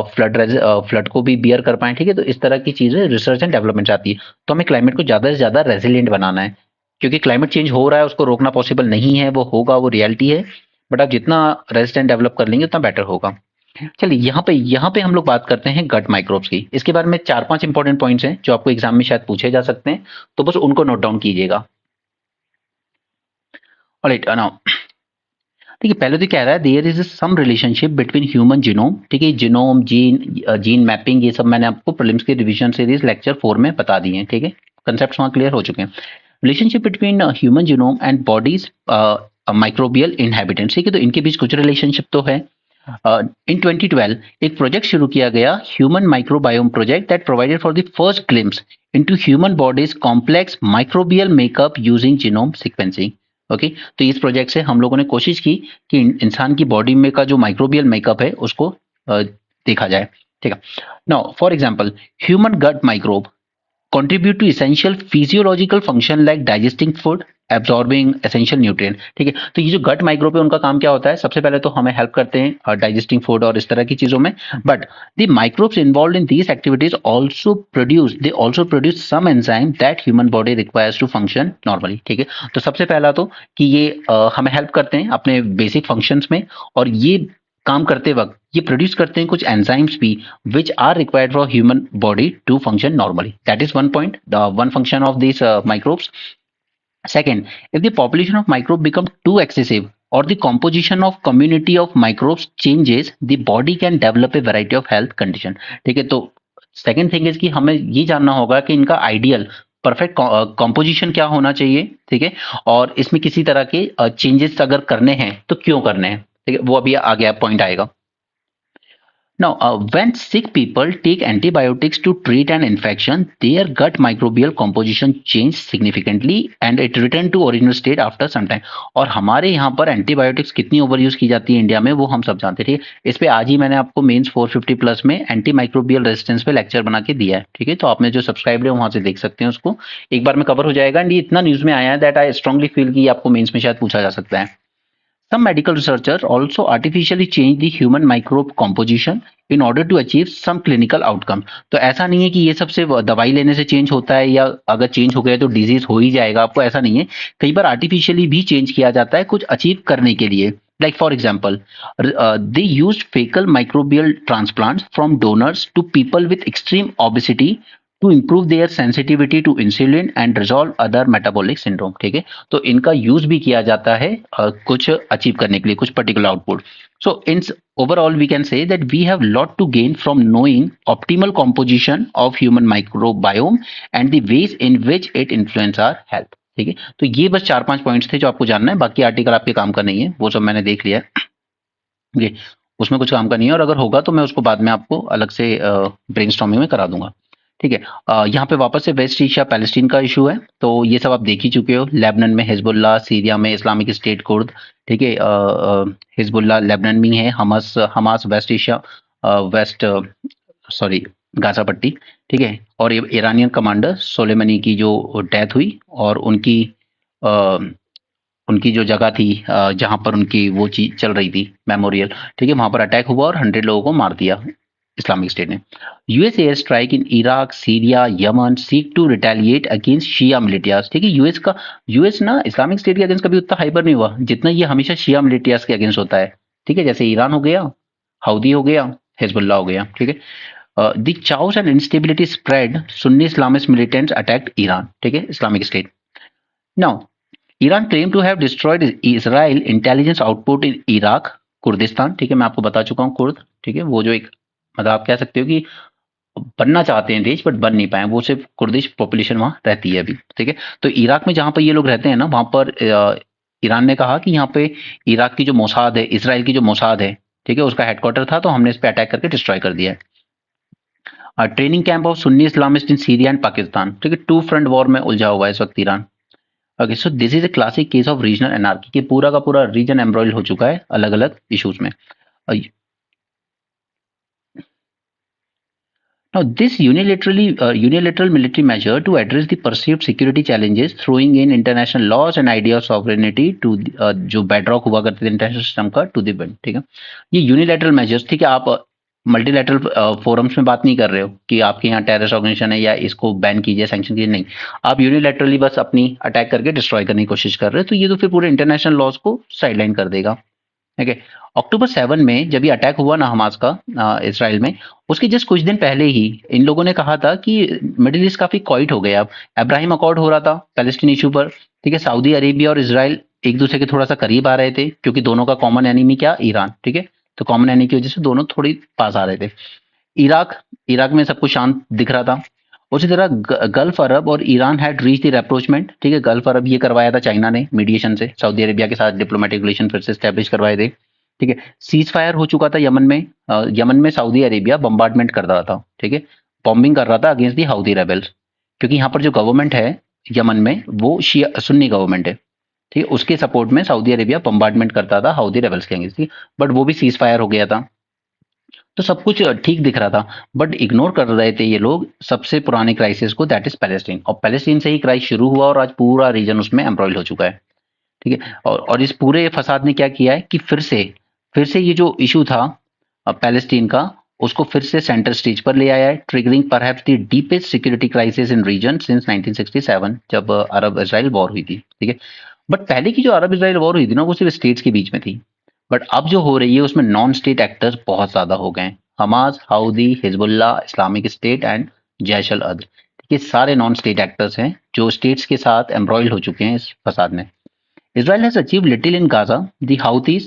फ्लड को भी बियर कर पाए, ठीक है। तो इस तरह की चीज़ें रिसर्च एंड डेवलपमेंट आती है। तो हमें क्लाइमेट को ज़्यादा से ज़्यादा रेजिलिएंट बनाना है, क्योंकि क्लाइमेट चेंज हो रहा है, उसको रोकना पॉसिबल नहीं है, वो होगा, वो रियलिटी है, बट आप जितना रेजिस्टेंट डेवलप कर लेंगे उतना बेटर होगा। चलिए यहाँ पे हम लोग बात करते हैं गट माइक्रोब्स की। इसके बारे में 4-5 इंपॉर्टेंट पॉइंट्स हैं जो आपको एग्जाम में शायद पूछे जा सकते हैं, तो बस उनको नोट डाउन कीजिएगा, ऑलराइट। नाउ ठीक है, पहले तो कह रहा है there is some relationship between human genome, ठीक है, जीनोम, जीन मैपिंग, ये सब मैंने आपको प्रीलिम्स के रिवीजन सीरीज लेक्चर 4 में बता दिए हैं, ठीक है, कंसेप्ट वहाँ क्लियर हो चुके हैं। Relationship between human genome and bodies microbial inhabitants, ठीक है, तो इनके बीच कुछ रिलेशनशिप तो है। इन 2012 एक प्रोजेक्ट शुरू किया गया, human microbiome project, that provided for the first glimpse into human bodies complex microbial makeup using genome sequencing, okay. तो इस प्रोजेक्ट से हम लोगों ने कोशिश की कि इंसान की बॉडी में का जो माइक्रोबियल मेकअप है उसको देखा जाए, ठीक है। Now for example, human gut microbe contribute to essential physiological function like digesting food, absorbing essential nutrient, ठीक है। तो ये जो गट माइक्रोब है उनका काम क्या होता है? सबसे पहले तो हमें हेल्प करते हैं डाइजेस्टिंग फूड और इस तरह की चीजों में, but the microbes involve in these activities also produce some enzyme that human body requires to function normally, ठीक है। तो सबसे पहला तो कि ये हमें हेल्प करते हैं अपने बेसिक फंक्शंस में, और ये काम करते वक्त ये प्रोड्यूस करते हैं कुछ एंजाइम्स भी which are required for human body to function normally. That is one point, the one function of these microbes. Second, if the population of microbe become too excessive or the composition of community of microbes changes, the body can develop a variety of health condition. ठीक है, तो सेकंड थिंग इज कि हमें ये जानना होगा कि इनका आइडियल परफेक्ट कॉम्पोजिशन क्या होना चाहिए, ठीक है, और इसमें किसी तरह के चेंजेस अगर करने हैं तो क्यों करने हैं, ठीक है, वो अभी आगे पॉइंट आएगा. Now, when sick people take antibiotics to treat an infection, their gut microbial composition change significantly and it return to original state after some time. और हमारे यहाँ पर एंटीबायोटिक्स कितनी ओवर यूज की जाती है इंडिया में वो हम सब जानते हैं, ठीक है. इस पे आज ही मैंने आपको मेंस 450 प्लस में एंटी माइक्रोबियल रेजिस्टेंस पे लेक्चर बना के दिया है, ठीक है, तो आपने जो सब्सक्राइब है वहां से देख सकते हैं उसको, एक बार में कवर हो जाएगा. एंड ये इतना न्यूज में आया है दैट आई स्ट्रांगली फील कि आपको मेंस में शायद पूछा जा सकता है. Some medical researchers also artificially change the human microbe composition in order to achieve some clinical outcome. तो ऐसा नहीं है कि ये सब सिर्फ दवाई लेने से चेंज होता है या अगर चेंज हो गया तो डिजीज हो ही जाएगा आपको, ऐसा नहीं है. कई बार आर्टिफिशियली भी चेंज किया जाता है कुछ अचीव करने के लिए. Like for example, they used fecal microbial transplants from donors to people with extreme obesity to improve their sensitivity to insulin and resolve other metabolic syndrome. ठीक है, तो इनका यूज भी किया जाता है कुछ अचीव करने के लिए, कुछ particular output. So in overall we can say that we have lot to gain from knowing optimal composition of human microbiome and the ways in which it influence our health. ठीक है, तो ये बस 4-5 पॉइंट्स थे जो आपको जानना है, बाकी आर्टिकल आपके काम का नहीं है, वो सब मैंने देख लिया है. ये उसमें कुछ काम का नहीं है और अगर होगा तो मैं उसको बाद में आपको अलग से ब्रेनस्टॉर्मिंग में करा दूंगा, ठीक है. यहाँ पे वापस से वेस्ट एशिया पैलेस्टीन का इशू है, तो ये सब आप देख ही चुके हो. लेबनान में हिजबुल्लाह, सीरिया में इस्लामिक स्टेट कुर्द, ठीक है, हिजबुल्लाह लेबनान में है, Hamas Hamas West Asia, West sorry Gaza पट्टी, ठीक है, और ईरानियन कमांडर सोलेमनी की जो डेथ हुई और उनकी जो जगह थी जहां पर उनकी वो चीज चल रही थी मेमोरियल, ठीक है, वहां पर अटैक हुआ और 100 लोगों को मार दिया इस्लामिक स्टेट ने. US air strike in Iraq, Syria, Yemen seek to retaliate against Shia militias. ठीक है, यूएस ना इस्लामिक स्टेट के अगेंस्ट कभी उतना हाइपर नहीं हुआ जितना ये हमेशा शिया मिलिटियास के अगेंस्ट होता है. ठीक है, जैसे ईरान हो गया, हाउदी हो गया, हिजबुल्लाह हो गया. ठीक है, the chaos and instability spread, Sunni Islamist militants attacked Iran. ठीक है, Islamic State. Now, Iran claim to have destroyed Israel intelligence output in Iraq, Kurdistan. ठीक है, मैं आपको बता चुका हूँ कुर्द. ठीक है, वो जो एक मतलब आप कह सकते हो कि बनना चाहते हैं देश बट बन नहीं पाए, वो सिर्फ कुर्दिश पॉपुलेशन वहां रहती है अभी. ठीक है, तो इराक में जहां पर ये लोग रहते हैं ना, वहां पर ईरान ने कहा कि यहाँ पे इराक की जो मोसाद है, इसराइल की जो मोसाद है, ठीक है, उसका हेडक्वार्टर था, तो हमने इस पर अटैक करके डिस्ट्रॉय कर दिया है. Training camp of Sunni Islamist in Syria and Pakistan. ठीक है, टू फ्रंट वॉर में उलझा हुआ है इस वक्त Iran. Okay, so this is a classic case of regional anarchy, कि पूरा का पूरा रीजन एम्ब्रॉइल हो चुका है अलग अलग इश्यूज में. Now, this unilateral military measure to address the perceived security challenges, throwing in international laws and idea of sovereignty to जो bedrock हुआ करते थे इंटरनेशनल सिस्टम का टू द विंड. ठीक है, ये यूनिलेटरल मेजर्स. ठीक है, आप मल्टीलेटरल फोरम्स में बात नहीं कर रहे हो कि आपके यहाँ टेररिस्ट ऑर्गेनाइजेशन है या इसको बैन कीजिए, सैंक्शन कीजिए, नहीं. आप यूनिलेटरली बस अपनी अटैक करके डिस्ट्रॉय करने की कोशिश कर रहे हो, तो ये तो फिर पूरे इंटरनेशनल लॉज को साइडलाइन कर देगा. ठीक है, अक्टूबर 7 में जब ये अटैक हुआ ना हमास का इसराइल में, उसके जस्ट कुछ दिन पहले ही इन लोगों ने कहा था कि मिडिल ईस्ट काफी क्वाइट हो गया. अब अब्राहिम अकॉर्ड हो रहा था पैलेस्टीन इशू पर. ठीक है, सऊदी अरेबिया और इसराइल एक दूसरे के थोड़ा सा करीब आ रहे थे क्योंकि दोनों का कॉमन एनिमी क्या, ईरान. ठीक है, तो कॉमन एनिमी की वजह से दोनों थोड़ी पास आ रहे थे. इराक में सब कुछ शांत दिख रहा था. उसी तरह गल्फ अरब और ईरान हैड रीच द रेप्रोचमेंट. ठीक है, गल्फ अरब ये करवाया था चाइना ने मीडिएशन से, सऊदी अरेबिया के साथ डिप्लोमेटिक रिलेशन फिर से स्टैब्लिश करवाए थे. ठीक है, सीज फायर हो चुका था यमन में. यमन में सऊदी अरेबिया बम्बार्डमेंट कर रहा था. ठीक है, बॉम्बिंग कर रहा था अगेंस्ट दी हाउदी रेबल्स, क्योंकि यहाँ पर जो गवर्नमेंट है यमन में वो शिया सुन्नी गवर्नमेंट है. ठीक है, उसके सपोर्ट में सऊदी अरेबिया बम्बार्डमेंट करता था हाउदी रेबल्स के अगेंस्ट. बट वो भी सीज फायर हो गया था, तो सब कुछ ठीक दिख रहा था. बट इग्नोर कर रहे थे ये लोग सबसे पुराने क्राइसिस को, दैट इज पैलेस्टीन. और पैलेस्टीन से ही क्राइसिस शुरू हुआ और आज पूरा रीजन उसमें एम्ब्रॉइल हो चुका है. ठीक है, और इस पूरे फसाद ने क्या किया है कि फिर से ये जो इशू था पैलेस्टीन का, उसको फिर से सेंटर स्टेज पर ले आया है, triggering perhaps the deepest security crisis in region since 1967, जब अरब इजराइल वॉर हुई थी. ठीक है, बट पहले की जो अरब इजराइल वॉर हुई थी ना, वो सिर्फ स्टेट्स के बीच में थी. बट अब जो हो रही है उसमें नॉन स्टेट एक्टर्स बहुत ज्यादा हो गए हैं. Hamas, Houthi, Hezbollah, Islamic State and Jaish al Adl. ये सारे नॉन स्टेट एक्टर्स हैं जो स्टेट्स के साथ एम्ब्रॉयड हो चुके हैं इस फसाद में। Israel has achieved little in Gaza. The Houthis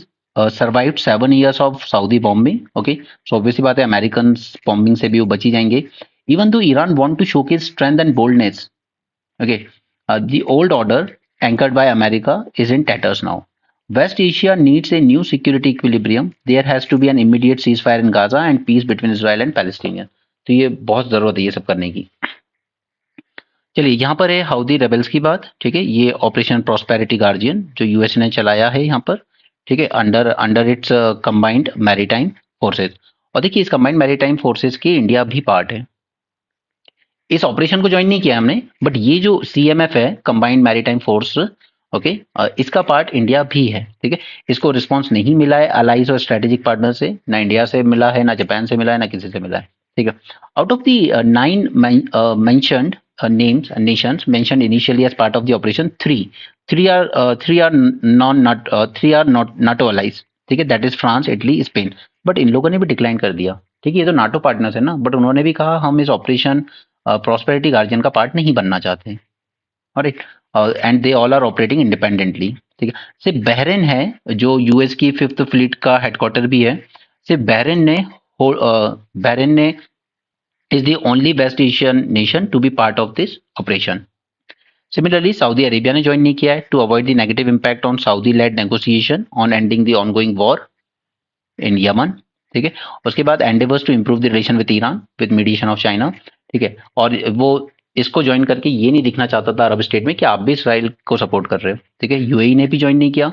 survived 7 years of Saudi bombing. Okay, so obviously बात है अमेरिकन बॉम्बिंग से भी वो बची जाएंगे. Even though Iran want to showcase strength and boldness, okay, the old order anchored by America is in tatters now. West Asia needs a new security equilibrium. There has to be an immediate ceasefire in Gaza and peace between Israel and Palestinians. तो ये बहुत जरूरत है ये सब करने की. चलिए यहाँ पर है हाउदी रेबल्स की बात, ठीक है। ये ऑपरेशन प्रॉस्पेरिटी गार्जियन जो यूएस ने चलाया है यहाँ पर, ठीक है, under under its combined maritime forces. और देखिए इस कंबाइंड मैरीटाइम फोर्सेस के इंडिया भी पार्ट है। इस ऑपरेशन को ज्वाइन नहीं किया हमने, बट ये जो सीएमएफ है कंबाइंड मैरीटाइम फोर्स, ओके, इसका पार्ट इंडिया भी है, ठीक है। इसको रिस्पॉन्स नहीं मिला है अलाइज और स्ट्रेटेजिक पार्टनर से, ना इंडिया से मिला है, ना जापान से मिला है, ना किसी से मिला है, ठीक है। Out of the 9 mentioned names nations mentioned initially as part of the operation, three are not NATO allies, ठीक है, that is France, Italy, Spain. But in लोगों ने भी डिक्लाइन कर दिया, ठीक है। ये तो नाटो पार्टनर्स है ना, बट उन्होंने भी कहा हम इस ऑपरेशन प्रॉस्पेरिटी गार्जियन का पार्ट नहीं बनना चाहते हैं, alright, and they all are operating independently, ठीक है। सिर्फ बहरीन है जो यूएस की 5th फ्लीट का हेडक्वार्टर भी है, सिर्फ बहरीन ने is the only West Asian nation to be part of this operation. Similarly, Saudi Arabia ने ज्वाइन नहीं किया है to avoid the negative impact on Saudi-led negotiation on ending the ongoing war in Yemen, ठीक है। उसके बाद endeavors to improve the relation with Iran with mediation of China, ठीक है। और वो इसको ज्वाइन करके ये नहीं दिखना चाहता था अरब स्टेट में कि आप भी इसराइल को सपोर्ट कर रहे हो, ठीक है। यूएई ने भी ज्वाइन नहीं किया।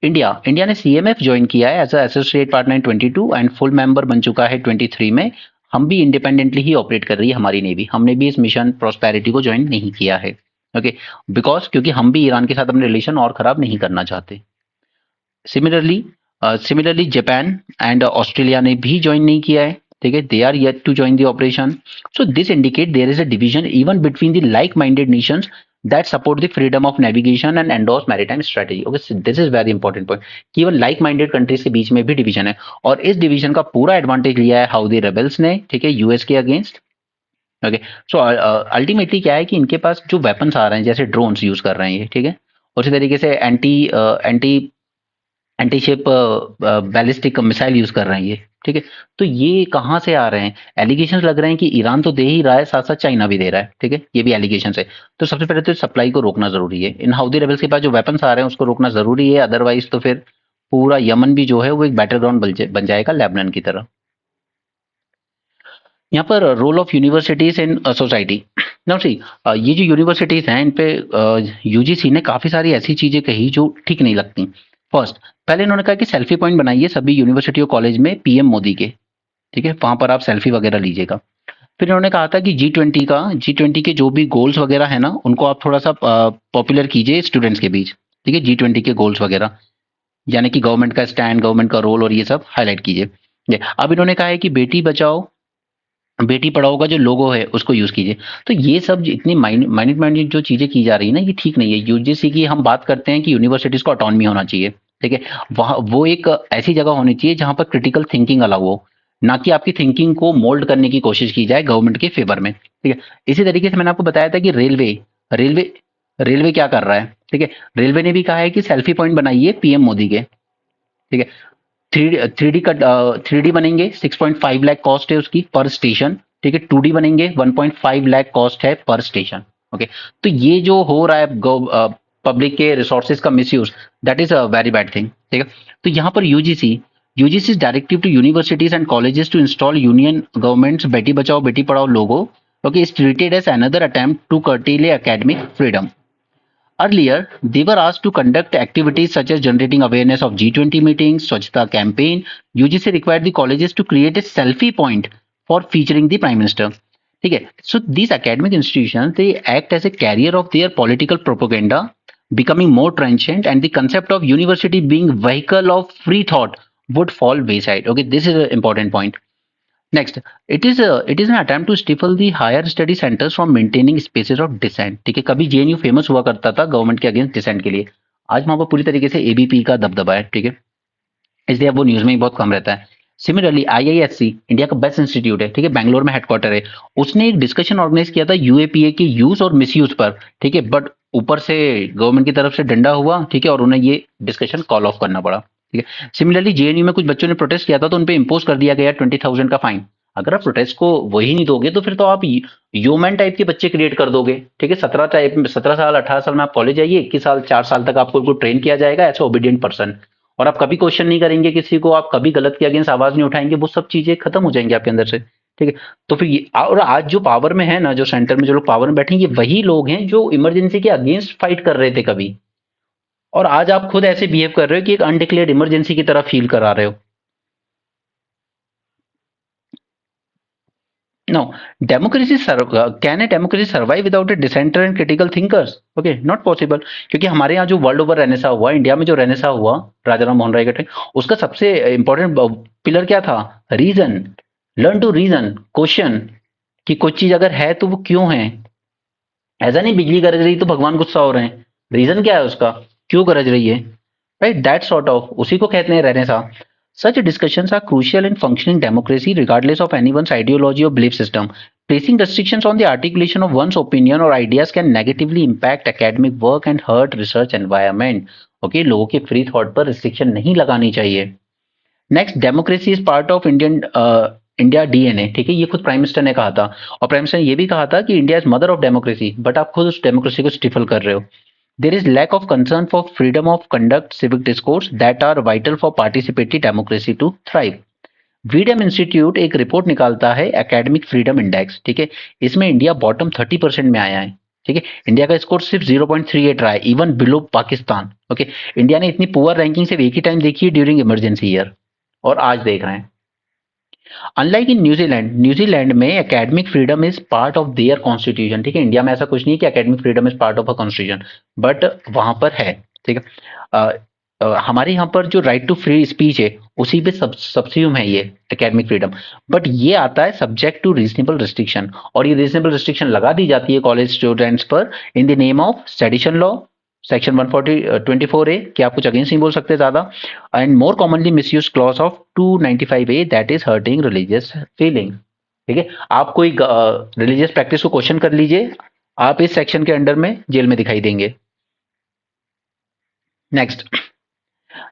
इंडिया ने सीएमएफ ज्वाइन किया है as associate partner in 22 and full member बन चुका है 23 में। हम भी इंडिपेंडेंटली ही ऑपरेट कर रही है हमारी नेवी, हमने भी इस मिशन प्रॉस्पेरिटी को ज्वाइन नहीं किया है, ओके, बिकॉज क्योंकि हम भी ईरान के साथ अपने रिलेशन और खराब नहीं करना चाहते। सिमिलरली जापान एंड ऑस्ट्रेलिया ने भी ज्वाइन नहीं किया है, ठीक है, they are yet to join the operation. So this indicate there is a division even between the like minded nations that support the freedom of navigation and endorse maritime strategy. Okay, so this is very important point कि even like minded countries के बीच में भी डिवीजन है, और इस डिवीजन का पूरा एडवांटेज लिया है हाउदी रेबल्स ने, ठीक है, यूएस के अगेंस्ट, ओके। सो अल्टीमेटली क्या है कि इनके पास जो वेपन्स आ रहे हैं जैसे ड्रोन्स यूज कर रहे हैं ये, ठीक है, उसी तरीके से anti ship ballistic missile use कर रहे हैं ये, ठीक है। तो ये कहाँ से आ रहे हैं? एलिगेशंस लग रहे हैं कि ईरान तो दे ही रहा है, साथ साथ चाइना भी दे रहा है, ठीक है, ये भी एलिगेशंस है। तो सबसे पहले तो सप्लाई को रोकना जरूरी है, इन हाउदी रेबल्स के पास जो वेपन्स आ रहे हैं उसको रोकना जरूरी है, अदरवाइज तो फिर पूरा यमन भी जो है वो एक बैटल ग्राउंड बन जाएगा लेबनान की तरह। यहाँ पर role of universities in society. Now see, ये जो यूनिवर्सिटीज हैं इन पे यूजीसी ने काफी सारी ऐसी चीजें कही जो ठीक नहीं लगती। फर्स्ट, पहले इन्होंने कहा कि सेल्फी पॉइंट बनाइए सभी यूनिवर्सिटी और कॉलेज में पीएम मोदी के, ठीक है, वहां पर आप सेल्फी वगैरह लीजिएगा। फिर इन्होंने कहा था कि जी20 के जो भी गोल्स वगैरह है ना उनको आप थोड़ा सा पॉपुलर कीजिए स्टूडेंट्स के बीच, ठीक है, जी20 के गोल्स वगैरह, यानी कि गवर्नमेंट का स्टैंड, गवर्नमेंट का रोल और ये सब हाईलाइट कीजिए। अब इन्होंने कहा है कि बेटी बचाओ बेटी पढ़ाओ का जो लोगो है उसको यूज कीजिए। तो ये सब इतनी माइन्यूट जो चीजें की जा रही है ना ये ठीक नहीं है। यूजीसी की हम बात करते हैं कि यूनिवर्सिटीज को ऑटोनॉमी होना चाहिए, ठीक है, वहाँ वो एक ऐसी जगह होनी चाहिए जहां पर क्रिटिकल थिंकिंग अलाउ हो, ना कि आपकी थिंकिंग को मोल्ड करने की कोशिश की जाए गवर्नमेंट के फेवर में, ठीक है। इसी तरीके से मैंने आपको बताया था कि रेलवे रेलवे क्या कर रहा है, ठीक है, रेलवे ने भी कहा है कि सेल्फी पॉइंट बनाइए पीएम मोदी के, ठीक है। थ्री डी बनेंगे, 6.5 लाख कॉस्ट है उसकी पर स्टेशन, ठीक है। 2D बनेंगे, 1.5 लाख कॉस्ट है पर स्टेशन, ओके। तो ये जो हो रहा है पब्लिक के रिसोर्सेज का misuse, that is a very bad thing, ठीक है। तो यहाँ पर UGC directive to universities and colleges to install union governments Beti Bachao Beti Padhao logo, okay, is treated as another attempt to curtail academic freedom. Earlier, they were asked to conduct activities such as generating awareness of G20 meetings, Swachhta campaign. UGC required the colleges to create a selfie point for featuring the Prime Minister. ठीक है, so these academic institutions they act as a carrier of their political propaganda, becoming more transient, and the concept of university being vehicle of free thought would fall wayside. Okay, this is an important point. Next, it is an attempt to stifle the higher study centers from maintaining spaces of dissent. ठीक है, कभी जेएनयू फेमस हुआ करता था गवर्नमेंट के अगेंस्ट डिसेंट के लिए, आज वहां पर पूरी तरीके से एबीपी का दबदबा है, ठीक है, इसलिए अब वो न्यूज में ही बहुत कम रहता है। सिमिलरली आईआईएससी इंडिया का बेस्ट इंस्टीट्यूट है, ठीक है, बैंगलोर में हेडक्वार्टर है, उसने एक डिस्कशन ऑर्गेनाइज किया था यूएपीए के यूज और मिसयूज पर, ठीक है, बट ऊपर से गवर्नमेंट की तरफ से डंडा हुआ, ठीक है, और उन्हें ये डिस्कशन कॉल ऑफ करना पड़ा, ठीक है। सिमिलरली जेएनयू में कुछ बच्चों ने प्रोटेस्ट किया था तो उन पे इम्पोज कर दिया गया 20,000 का फाइन। अगर आप प्रोटेस्ट को वही नहीं दोगे तो फिर तो आप ह्यूमन टाइप के बच्चे क्रिएट कर दोगे, ठीक है। 17 साल 18 साल में आप कॉलेज जाइए, 21 साल 4 साल तक आपको ट्रेन किया जाएगा एज ओबीडियंट पर्सन, और आप कभी क्वेश्चन नहीं करेंगे किसी को, आप कभी गलत के अगेंस्ट आवाज नहीं उठाएंगे, वो सब चीजें खत्म हो जाएंगी आपके अंदर से, ठीक है। तो फिर और आज जो पावर में है ना, जो सेंटर में जो लोग पावर में बैठे हैं, ये वही लोग हैं जो इमरजेंसी के अगेंस्ट फाइट कर रहे थे कभी, और आज आप खुद ऐसे बिहेव कर रहे हो कि एक अनडिक्लेयर्ड इमरजेंसी की तरह फील करा रहे हो। No, can a democracy survive without a dissenter and critical thinkers? Okay, not possible. क्योंकि हमारे यहाँ जो वर्ल्ड ओवर रेनेसा हुआ, इंडिया में जो रेनेसा हुआ राजा राम मोहन राय के टाइम, उसका सबसे इंपॉर्टेंट पिलर क्या था? Reason. Learn to reason, question कि कुछ चीज अगर है तो वो क्यों है। ऐसा नहीं बिजली गरज रही तो भगवान गुस्सा हो रहे हैं, रीजन क्या है उसका, क्यों गरज रही है, राइट, दैट सॉर्ट ऑफ, उसी को कहते हैं Renaissance. Such discussions are crucial in functioning democracy regardless of anyone's ideology or belief system. Placing restrictions on the articulation of one's opinion or ideas can negatively impact academic work and hurt research environment. Okay, लोगों के फ्री थॉट पर रिस्ट्रिक्शन नहीं लगानी चाहिए। Next, democracy is part of India DNA, ठीक है, ये खुद प्राइम मिनिस्टर ने कहा था, और प्राइम मिनिस्टर ने ये भी कहा था कि India is mother of democracy, but आप खुद उस डेमोक्रेसी को स्टिफल कर रहे हो। There is lack of concern for freedom of conduct, civic discourse that are vital for participatory democracy to thrive. VDM institute एक रिपोर्ट निकालता है, एकेडमिक फ्रीडम इंडेक्स, ठीक है, इसमें इंडिया बॉटम 30% में आया है, ठीक है। इंडिया का स्कोर सिर्फ 0.38 रहा है, even below Pakistan. Okay, India ने इतनी पुअर रैंकिंग सिर्फ एक ही टाइम देखी है, ड्यूरिंग इमरजेंसी ईयर, और आज देख रहे हैं। अनलाइक इन न्यूजीलैंड, न्यूजीलैंड में academic freedom is part of their constitution, ठीक है। इंडिया में ऐसा कुछ नहीं है कि academic freedom is part of a constitution, but वहां पर है, ठीक है। हमारे यहाँ पर जो राइट टू फ्री स्पीच है उसी पे सब्सिड्यूम है ये एकेडमिक फ्रीडम, बट ये आता है सब्जेक्ट टू रीजनेबल रिस्ट्रिक्शन, और ये रीजनेबल रिस्ट्रिक्शन लगा दी जाती है कॉलेज स्टूडेंट्स पर in the name of sedition law, section 124A कि आप कुछ अगेंस्ट नहीं बोल सकते ज्यादा, and more commonly misuse clause of 295A that is hurting religious feeling, ठीक है। आप कोई रिलीजियस प्रैक्टिस को क्वेश्चन कर लीजिए, आप इस सेक्शन के अंडर में जेल में दिखाई देंगे। Next,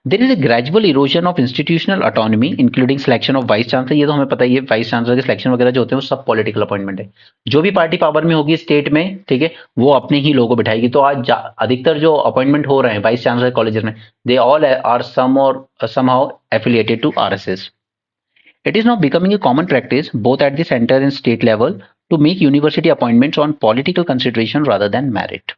there is a gradual erosion of institutional autonomy including selection of vice chancellor. ये तो हमें पता ही है, वाइस चांसलर के सिलेक्शन वगैरह जो होते हैं वो सब पॉलिटिकल अपॉइंटमेंट है, जो भी पार्टी पावर में होगी स्टेट में, ठीक है, वो अपने ही लोगों को बिठाएगी। तो आज अधिकतर जो अपॉइंटमेंट हो रहे हैं वाइस चांसलर कॉलेजेस में, दे ऑल आर सम और somehow affiliated to RSS. It is now becoming a common practice both at the center and state level to make university appointments on political consideration rather than merit.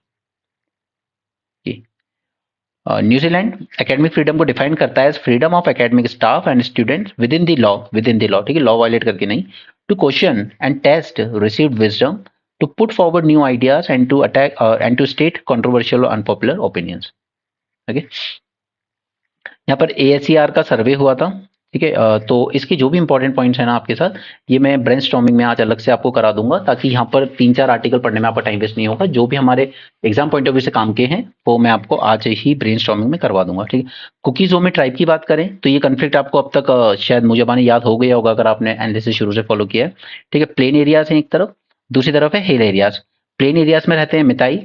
New Zealand academic freedom को डिफाइन करता है freedom of academic staff and students within the law, ठीक है, लॉ वायलेट करके नहीं, to question and test received wisdom, to put forward new ideas and to attack and to state controversial और अनपॉपुलर ओपिनियंस। ओके, यहाँ पर एएससीआर का सर्वे हुआ था, ठीक है, तो इसके जो भी इंपॉर्टेंट पॉइंट्स हैं ना आपके साथ, ये मैं ब्रेनस्टॉर्मिंग में आज अलग से आपको करा दूंगा, ताकि यहाँ पर 3-4 आर्टिकल पढ़ने में आपका टाइम वेस्ट नहीं होगा। जो भी हमारे एग्जाम पॉइंट ऑफ व्यू से काम के हैं वो मैं आपको आज ही ब्रेनस्टॉर्मिंग में करवा दूंगा, ठीक है। कुकीजों में ट्राइब की बात करें तो ये कन्फ्लिक्ट आपको अब तक शायद मुझे बानी याद हो गया होगा अगर आपने एनालिसिस शुरू से फॉलो किया है, ठीक है। प्लेन एरियाज है एक तरफ, दूसरी तरफ है हिल एरियाज। प्लेन एरियाज में रहते हैं मिताई,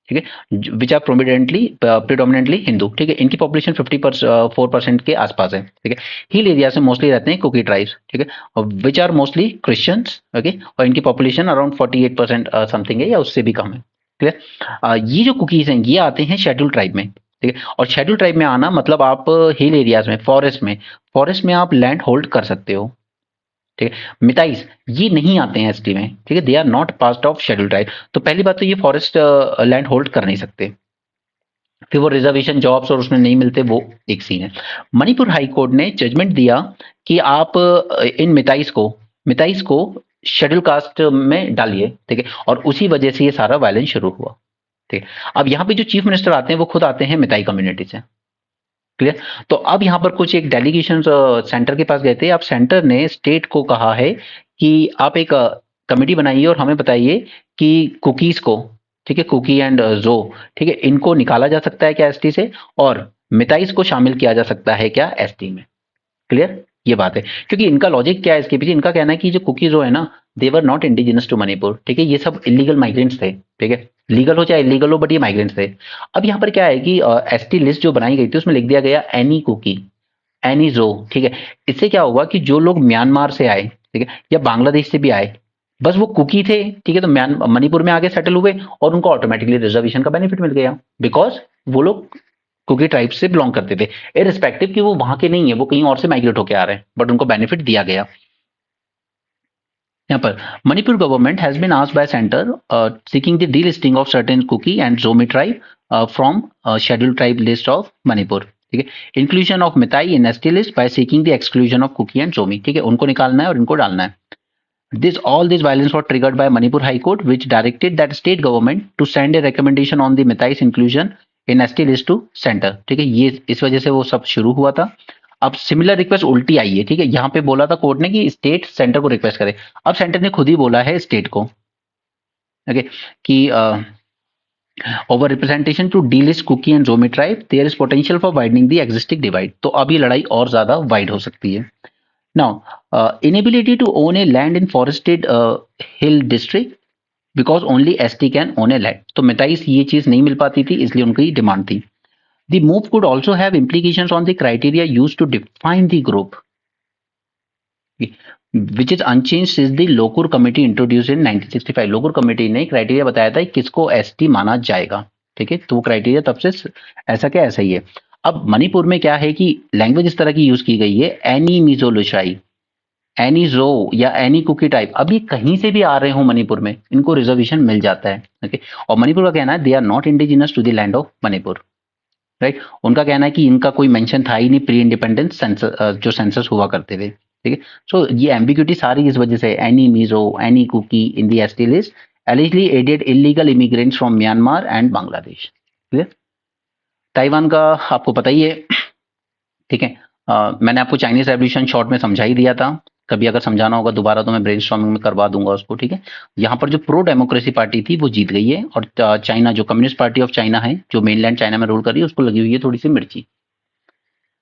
ठीक है, विच आर प्रिडोमिनेंटली हिंदू, ठीक है, इनकी पॉपुलेशन 54% के आसपास है, ठीक है। हिल एरिया में मोस्टली रहते हैं कुकी ट्राइब्स, ठीक है, which are mostly Christians, okay, और इनकी पॉपुलेशन अराउंड 48% समथिंग है या उससे भी कम है, क्लियर। ये जो कुकीज हैं ये आते हैं शेड्यूल ट्राइब में, ठीक है, और शेड्यूल ट्राइब में आना मतलब आप हिल एरियाज में, फॉरेस्ट में आप लैंड होल्ड कर सकते हो, ठीक है। मिताइस ये नहीं आते हैं एसटी में, ठीक है, they are not part of schedule tribe. तो पहली बात तो ये फॉरेस्ट लैंड होल्ड कर नहीं सकते, फिर वो रिजर्वेशन जॉब्स और उसमें नहीं मिलते, वो एक सीन है। मणिपुर हाई कोर्ट ने जजमेंट दिया कि आप इन मिताइस को शेड्यूल कास्ट में डालिए, ठीक है, और उसी वजह से ये सारा वायलेंस शुरू हुआ, ठीक है। अब यहाँ पे जो चीफ मिनिस्टर आते हैं वो खुद आते हैं मिताई कम्युनिटी से, क्लियर। तो अब यहाँ पर कुछ एक डेलीगेशन सेंटर के पास गए थे, अब सेंटर ने स्टेट को कहा है कि आप एक कमेटी बनाइए और हमें बताइए कि कुकीज को, ठीक है, कुकी एंड जो, ठीक है, इनको निकाला जा सकता है क्या एसटी से, और मिताइस को शामिल किया जा सकता है क्या एसटी में, क्लियर। ये बात है, क्योंकि इनका लॉजिक क्या है इसके पीछे, इनका कहना है कि जो कुकी जो है ना, they were not indigenous to Manipur, ठीक है, ये सब इलीगल माइग्रेंट्स थे, ठीक है, लीगल हो चाहे इलीगल हो, बट ये माइग्रेंट्स थे। अब यहाँ पर क्या है कि एसटी लिस्ट जो बनाई गई थी उसमें लिख दिया गया एनी कुकी, एनी जो, ठीक है, इससे क्या हुआ कि जो लोग म्यांमार से आए, ठीक है, या बांग्लादेश से भी आए, बस वो कुकी थे, ठीक है, तो मणिपुर में आगे सेटल हुए और उनको ऑटोमेटिकली रिजर्वेशन का बेनिफिट मिल गया, बिकॉज वो लोग कुकी ट्राइब से बिलोंग करते थे, इरिस्पेक्टिव कि वो वहां के नहीं है, वो कहीं और से माइग्रेट होकर आ रहे हैं, बट उनको बेनिफिट दिया गया। यहाँ पर Manipur government has been asked by centre seeking the delisting of certain Kuki and Zomi tribe from scheduled tribe list of Manipur, ठीक है, inclusion of Meitei in ST list by seeking the exclusion of Kuki and Zomi, ठीक है, उनको निकालना है और इनको डालना है। All this violence was triggered by Manipur High Court, which directed that state government to send a recommendation on the Meitei's inclusion in ST list to center, ठीक है, ये इस वजह से वो सब शुरू हुआ था। अब सिमिलर रिक्वेस्ट उल्टी आई है, ठीक है, यहाँ पे बोला था कोर्ट ने कि स्टेट सेंटर को रिक्वेस्ट करे, अब सेंटर ने खुद ही बोला है स्टेट को, ओके, कि over representation to delist Kuki and Zomi tribe there is potential for widening the existing divide, तो अब ये लड़ाई और ज्यादा वाइड हो सकती है। Now, inability to own a land in forested hill district because only ST can own a land. तो मेटाइस ये चीज नहीं मिल पाती थी, इसलिए उनकी डिमांड थी। The move could also have implications on the criteria used to define the group, which is unchanged since the Lokur Committee introduced in 1965. Lokur committee ने क्राइटेरिया बताया था कि किसको ST माना जाएगा, ठीक है, तो वो क्राइटेरिया तब से ऐसा क्या ऐसा ही है। अब मणिपुर में क्या है कि लैंग्वेज इस तरह की यूज की गई है, एनी मिजोलुशाई, एनी जो या एनी कुकी टाइप, अब ये कहीं से भी आ रहे हो मणिपुर में, इनको रिजर्वेशन मिल जाता है, ओके, और मणिपुर का कहना है they are not indigenous to the land of Manipur, right, उनका कहना है कि इनका कोई मेंशन था ही नहीं प्री इंडिपेंडेंस सेंसस जो सेंसस हुआ करते थे, ठीक है, सो ये एम्बिग्यूटी सारी इस वजह से, any Mizo any Kuki in the ST list allegedly aided illegal immigrants from Myanmar and Bangladesh, clear. Taiwan का आपको पता ही है, ठीक है, मैंने आपको चाइनीज रेवोल्यूशन शॉर्ट में समझा ही दिया था, कभी अगर समझाना होगा दोबारा तो मैं ब्रेनस्टॉर्मिंग में करवा दूंगा उसको, ठीक है। यहाँ पर जो प्रो डेमोक्रेसी पार्टी थी वो जीत गई है, और चाइना जो कम्युनिस्ट पार्टी ऑफ चाइना है, जो मेनलैंड चाइना में रूल कर रही है, उसको लगी हुई है थोड़ी सी मिर्ची,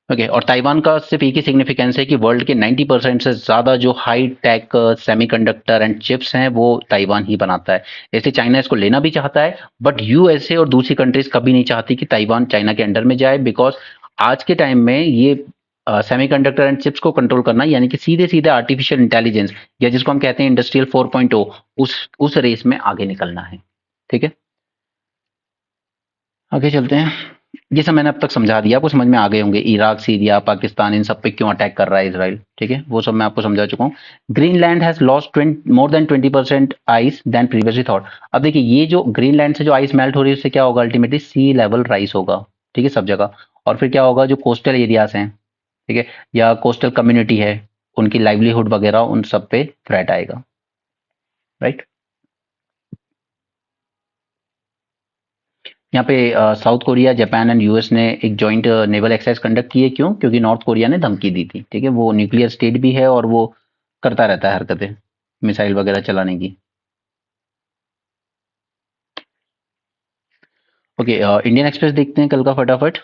ओके, और ताइवान का सिर्फ एक ही सिग्निफिकेंस है कि वर्ल्ड के 90% से ज्यादा जो high tech semiconductor and chips हैं वो ताइवान ही बनाता है, ऐसे चाइना इसको लेना भी चाहता है, बट यूएसए और दूसरी कंट्रीज कभी नहीं चाहती कि ताइवान चाइना के अंडर में जाए, बिकॉज आज के टाइम में ये सेमीकंडक्टर एंड चिप्स को कंट्रोल करना, यानी कि सीधे सीधे आर्टिफिशियल इंटेलिजेंस या जिसको हम कहते हैं इंडस्ट्रियल 4.0, उस रेस में आगे निकलना है, ठीक है। आगे चलते हैं, ये सब मैंने अब तक समझा दिया, आपको समझ में आ गए होंगे, इराक, सीरिया, पाकिस्तान, इन सब पे क्यों अटैक कर रहा है इसराइल, ठीक है, वो सब मैं आपको समझा चुका हूँ। Greenland has lost more than 20% ice than previously thought. अब देखिए, ये जो ग्रीनलैंड से जो आइस मेल्ट हो रही है उससे क्या होगा, अल्टीमेटली सी लेवल राइज होगा, ठीक है, सब जगह, और फिर क्या होगा, जो कोस्टल एरियाज हैं, ठीक है, या कोस्टल कम्युनिटी है, उनकी लाइवलीहुड वगैरह उन सब पे थ्रेट आएगा, राइट। यहाँ पे south Korea, Japan and US ने एक जॉइंट नेवल एक्सरसाइज कंडक्ट की है, क्यों, क्योंकि नॉर्थ कोरिया ने धमकी दी थी, ठीक है, वो न्यूक्लियर स्टेट भी है और वो करता रहता है हरकतें मिसाइल वगैरह चलाने की। ओके, इंडियन एक्सप्रेस देखते हैं कल का फटाफट।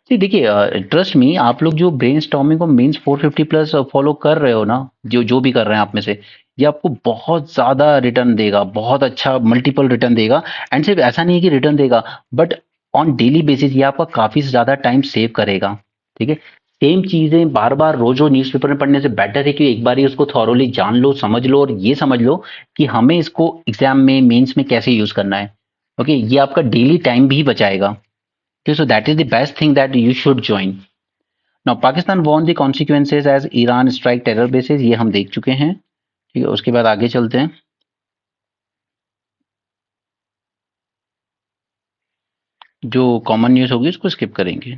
जी देखिए, ट्रस्ट मी, आप लोग जो ब्रेन स्टॉर्मिंग को मीन्स 450 प्लस फॉलो कर रहे हो ना, जो जो भी कर रहे हैं आप में से, ये आपको बहुत ज्यादा रिटर्न देगा, बहुत अच्छा मल्टीपल रिटर्न देगा, एंड सिर्फ ऐसा नहीं है कि रिटर्न देगा, बट ऑन डेली बेसिस ये आपका काफी ज्यादा टाइम सेव करेगा, ठीक है। सेम चीजें बार बार रोज रोज न्यूज़पेपर में पढ़ने से बेटर है कि एक बार ही उसको थॉरोली जान लो, समझ लो, और ये समझ लो कि हमें इसको एग्जाम में, मेंस में कैसे यूज करना है, ओके, ये आपका डेली टाइम भी बचाएगा। Okay, so that is the best thing that you should join. Now Pakistan warned the consequences as Iran strike terror bases, ये हम देख चुके हैं, ठीक है। उसके बाद आगे चलते हैं, जो कॉमन न्यूज होगी उसको स्किप करेंगे।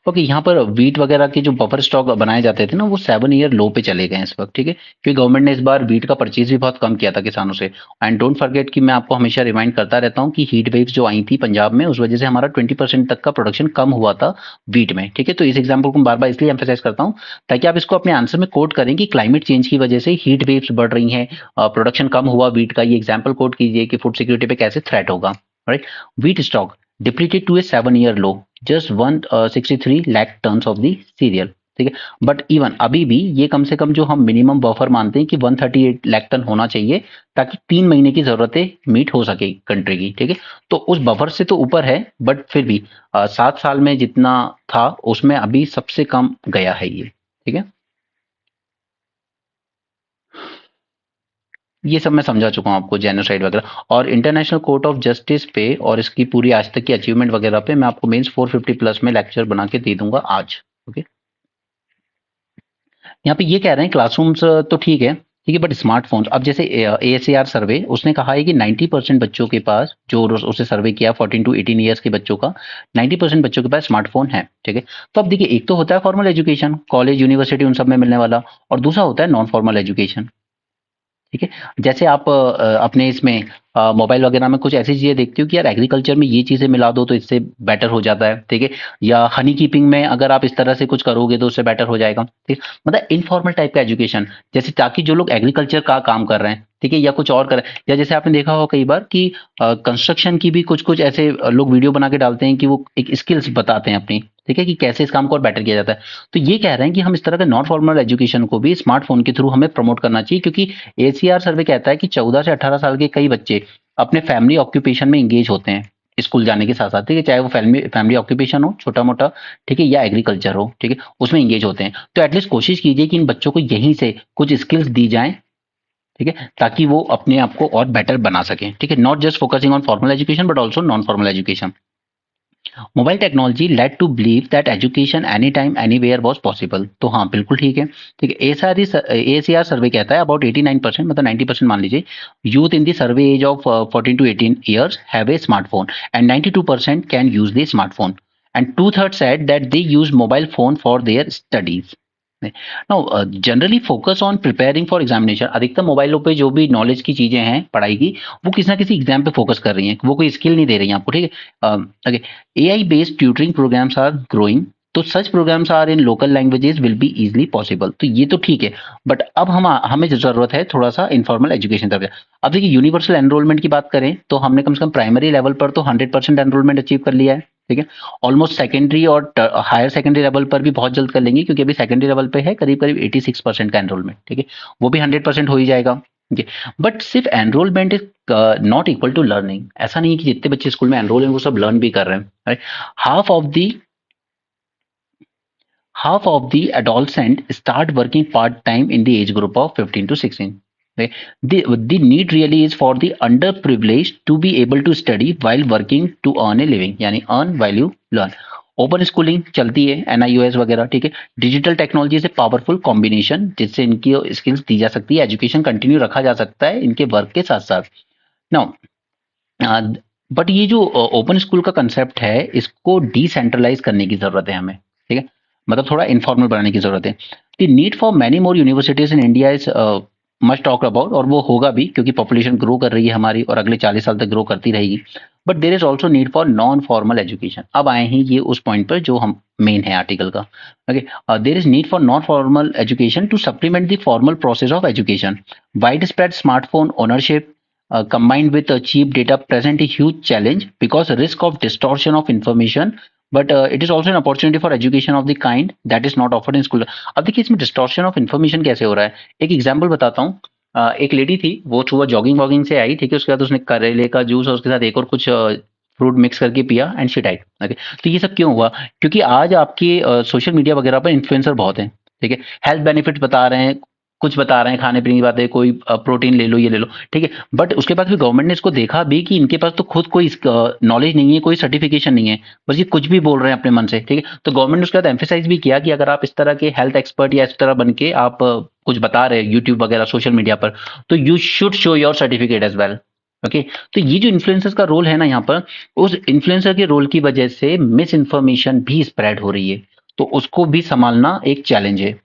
ओके, यहाँ पर वीट वगैरह के जो बफर स्टॉक बनाए जाते थे ना, वो 7 ईयर लो पे चले गए हैं इस वक्त, ठीक है, क्योंकि गवर्नमेंट ने इस बार वीट का परचेज भी बहुत कम किया था किसानों से। एंड डोंट फॉरगेट कि मैं आपको हमेशा रिमाइंड करता रहता हूँ कि हीट वेव्स जो आई थी पंजाब में, उस वजह से हमारा 20% तक का प्रोडक्शन कम हुआ था वीट में, ठीक है। तो इस एग्जाम्पल को बार बार इसलिए एम्फेसाइज करता हूँ ताकि आप इसको अपने आंसर में कोट करें कि क्लाइमेट चेंज की वजह से हीट वेव्स बढ़ रही हैं, प्रोडक्शन कम हुआ वीट का, ये एग्जाम्पल कोट कीजिए कि फूड सिक्योरिटी पे कैसे थ्रेट होगा, right. Wheat stock depleted to a 7 year low just 163 lakh tonnes of the cereal, ठीक है। बट इवन अभी भी ये कम से कम जो हम मिनिमम बफर मानते हैं कि 138 लाख टन होना चाहिए ताकि 3 महीने की जरूरतें मीट हो सके कंट्री की, ठीक है। तो उस बफर से तो ऊपर है, बट फिर भी 7 साल में जितना था उसमें अभी सबसे कम गया है ये, ठीक है। ये सब मैं समझा चुका हूँ आपको, जेनोसाइड वगैरह और इंटरनेशनल कोर्ट ऑफ जस्टिस पे और इसकी पूरी आज तक की अचीवमेंट वगैरह पे मैं आपको मेंस 450 प्लस में लेक्चर बना के दे दूंगा आज, ओके। यहाँ पे ये कह रहे हैं क्लासरूम्स तो ठीक है, बट स्मार्टफोन्स, अब जैसे ASAR सर्वे उसने कहा है कि 90% बच्चों के पास, जो उसे सर्वे किया 14 टू 18 ईयर्स के बच्चों का, 90% बच्चों के पास स्मार्टफोन है, ठीक है। तो अब देखिए, एक तो होता है फॉर्मल एजुकेशन, कॉलेज यूनिवर्सिटी उन सब में मिलने वाला, और दूसरा होता है नॉन फॉर्मल एजुकेशन, ठीक है। जैसे आप अपने इसमें मोबाइल वगैरह में कुछ ऐसी चीजें देखते हो कि यार एग्रीकल्चर में ये चीजें मिला दो तो इससे बेटर हो जाता है, ठीक है। या हनी कीपिंग में अगर आप इस तरह से कुछ करोगे तो उससे बेटर हो जाएगा, ठीक। मतलब इनफॉर्मल टाइप का एजुकेशन, जैसे ताकि जो लोग एग्रीकल्चर का काम कर रहे हैं, ठीक है, या कुछ और कर रहे हैं, या जैसे आपने देखा होगा कई बार कि कंस्ट्रक्शन की भी कुछ कुछ ऐसे लोग वीडियो बना के डालते हैं कि वो एक स्किल्स बताते हैं अपनी, ठीक है, कि कैसे इस काम को और बेटर किया जाता है। तो ये कह रहे हैं कि हम इस तरह के नॉन फॉर्मल एजुकेशन को भी स्मार्टफोन के थ्रू हमें प्रमोट करना चाहिए, क्योंकि ACR सर्वे कहता है कि 14 से 18 साल के कई बच्चे अपने फैमिली ऑक्यूपेशन में एंगेज होते हैं स्कूल जाने के साथ साथ, ठीक है, चाहे वो फैमिली फैमिली ऑक्यूपेशन हो छोटा मोटा, ठीक है, या एग्रीकल्चर हो, ठीक है, उसमें एंगेज होते हैं। तो एटलीस्ट कोशिश कीजिए कि इन बच्चों को यहीं से कुछ स्किल्स दी जाएं, ठीक है, ताकि वो अपने आप को और बेटर बना सकें, ठीक है। Not just focusing on formal education but also non formal education. Mobile technology led to believe that education any time anywhere was possible. तो हाँ, बिल्कुल ठीक है, ठीक है। ACR सर्वे कहता है अबाउट 89%, मतलब 90% मान लीजिए, youth in the survey age of 14 to 18 years have a smartphone and 92% can use the smartphone and 2/3 said that they use mobile phone for their studies. Now generally focus on preparing for examination, अधिकतर मोबाइलों पे जो भी नॉलेज की चीजें हैं पढ़ाई की, वो किसी ना किसी एग्जाम पे फोकस कर रही हैं, वो कोई स्किल नहीं दे रही हैं आपको, ठीक है। Okay, AI based tutoring programs are growing, तो such programs are in local languages will be easily possible. तो ये तो ठीक है, बट अब हमें जरूरत है थोड़ा सा इनफॉर्मल एजुकेशन तरफ। अब देखिए, यूनिवर्सल एनरोलमेंट की बात करें तो हमने कम से कम प्राइमरी लेवल पर तो 100% एनरोलमेंट अचीव कर लिया है, ठीक है। ऑलमोस्ट सेकेंडरी और हायर सेकेंडरी लेवल पर भी बहुत जल्द कर लेंगे, क्योंकि अभी सेकेंडरी लेवल पे है करीब करीब 86% का एनरोलमेंट, ठीक है, वो भी 100% हो ही जाएगा, ठीक है। बट सिर्फ enrolment is not equal to learning. ऐसा नहीं है कि जितने बच्चे स्कूल में एनरोल हैं वो सब लर्न भी कर रहे हैं, right. Half of the half of the adolescents start working part-time in the age group of 15 to 16. Okay? The need really is for the underprivileged to be able to study while working to earn a living, यानी earn while you learn. Open schooling चलती है, NIOS वगैरह, ठीक है। डिजिटल टेक्नोलॉजी से पावरफुल कॉम्बिनेशन जिससे इनकी स्किल्स दी जा सकती है, एजुकेशन कंटिन्यू रखा जा सकता है इनके वर्क के साथ साथ। नाउ बट ये जो ओपन स्कूल का कंसेप्ट है, इसको डिसेंट्रलाइज करने की जरूरत है हमें, ठीक है, मतलब थोड़ा इनफॉर्मल बनाने की जरूरत है। The need for many more universities in India is much talk about, और वो होगा भी क्योंकि पॉपुलेशन ग्रो कर रही है हमारी और अगले 40 साल तक ग्रो करती रहेगी। But there is also need for non formal education. अब आए हैं ये उस पॉइंट पर जो हम मेन है आर्टिकल का, okay. There is need for non formal education to supplement the formal process of education. Widespread smartphone ownership combined with cheap data present a huge challenge because risk of distortion of information, but it is also an opportunity for education of the kind that is not offered in school. अब देखिए, इसमें डिस्टॉर्शन ऑफ इन्फॉर्मेशन कैसे हो रहा है, एक एग्जांपल बताता हूँ। एक लेडी थी, वो सुबह जॉगिंग वॉगिंग से आई, ठीक है, उसके बाद उसने करेले का जूस और उसके साथ एक और कुछ फ्रूट मिक्स करके पिया एंड शी डाइड, ओके। तो ये सब क्यों हुआ? क्योंकि आज आपके सोशल मीडिया वगैरह पर इन्फ्लुएंसर बहुत हैं, ठीक है, हेल्थ बेनिफिट्स बता रहे हैं, कुछ बता रहे हैं, खाने पीने की बातें, कोई प्रोटीन ले लो, ये ले लो, ठीक है। बट उसके बाद फिर गवर्नमेंट ने इसको देखा भी कि इनके पास तो खुद कोई नॉलेज नहीं है, कोई सर्टिफिकेशन नहीं है, बस ये कुछ भी बोल रहे हैं अपने मन से, ठीक है। तो गवर्नमेंट ने उसके बाद एम्फेसाइज भी किया कि अगर आप इस तरह के हेल्थ एक्सपर्ट या इस तरह बन के आप कुछ बता रहे हैं यूट्यूब वगैरह सोशल मीडिया पर, तो you should show your certificate as well, okay. तो ये जो इन्फ्लुएंसर्स का रोल है ना यहाँ पर, उस इन्फ्लुएंसर के रोल की वजह से मिस इन्फॉर्मेशन भी स्प्रेड हो रही है, तो उसको भी संभालना एक चैलेंज है।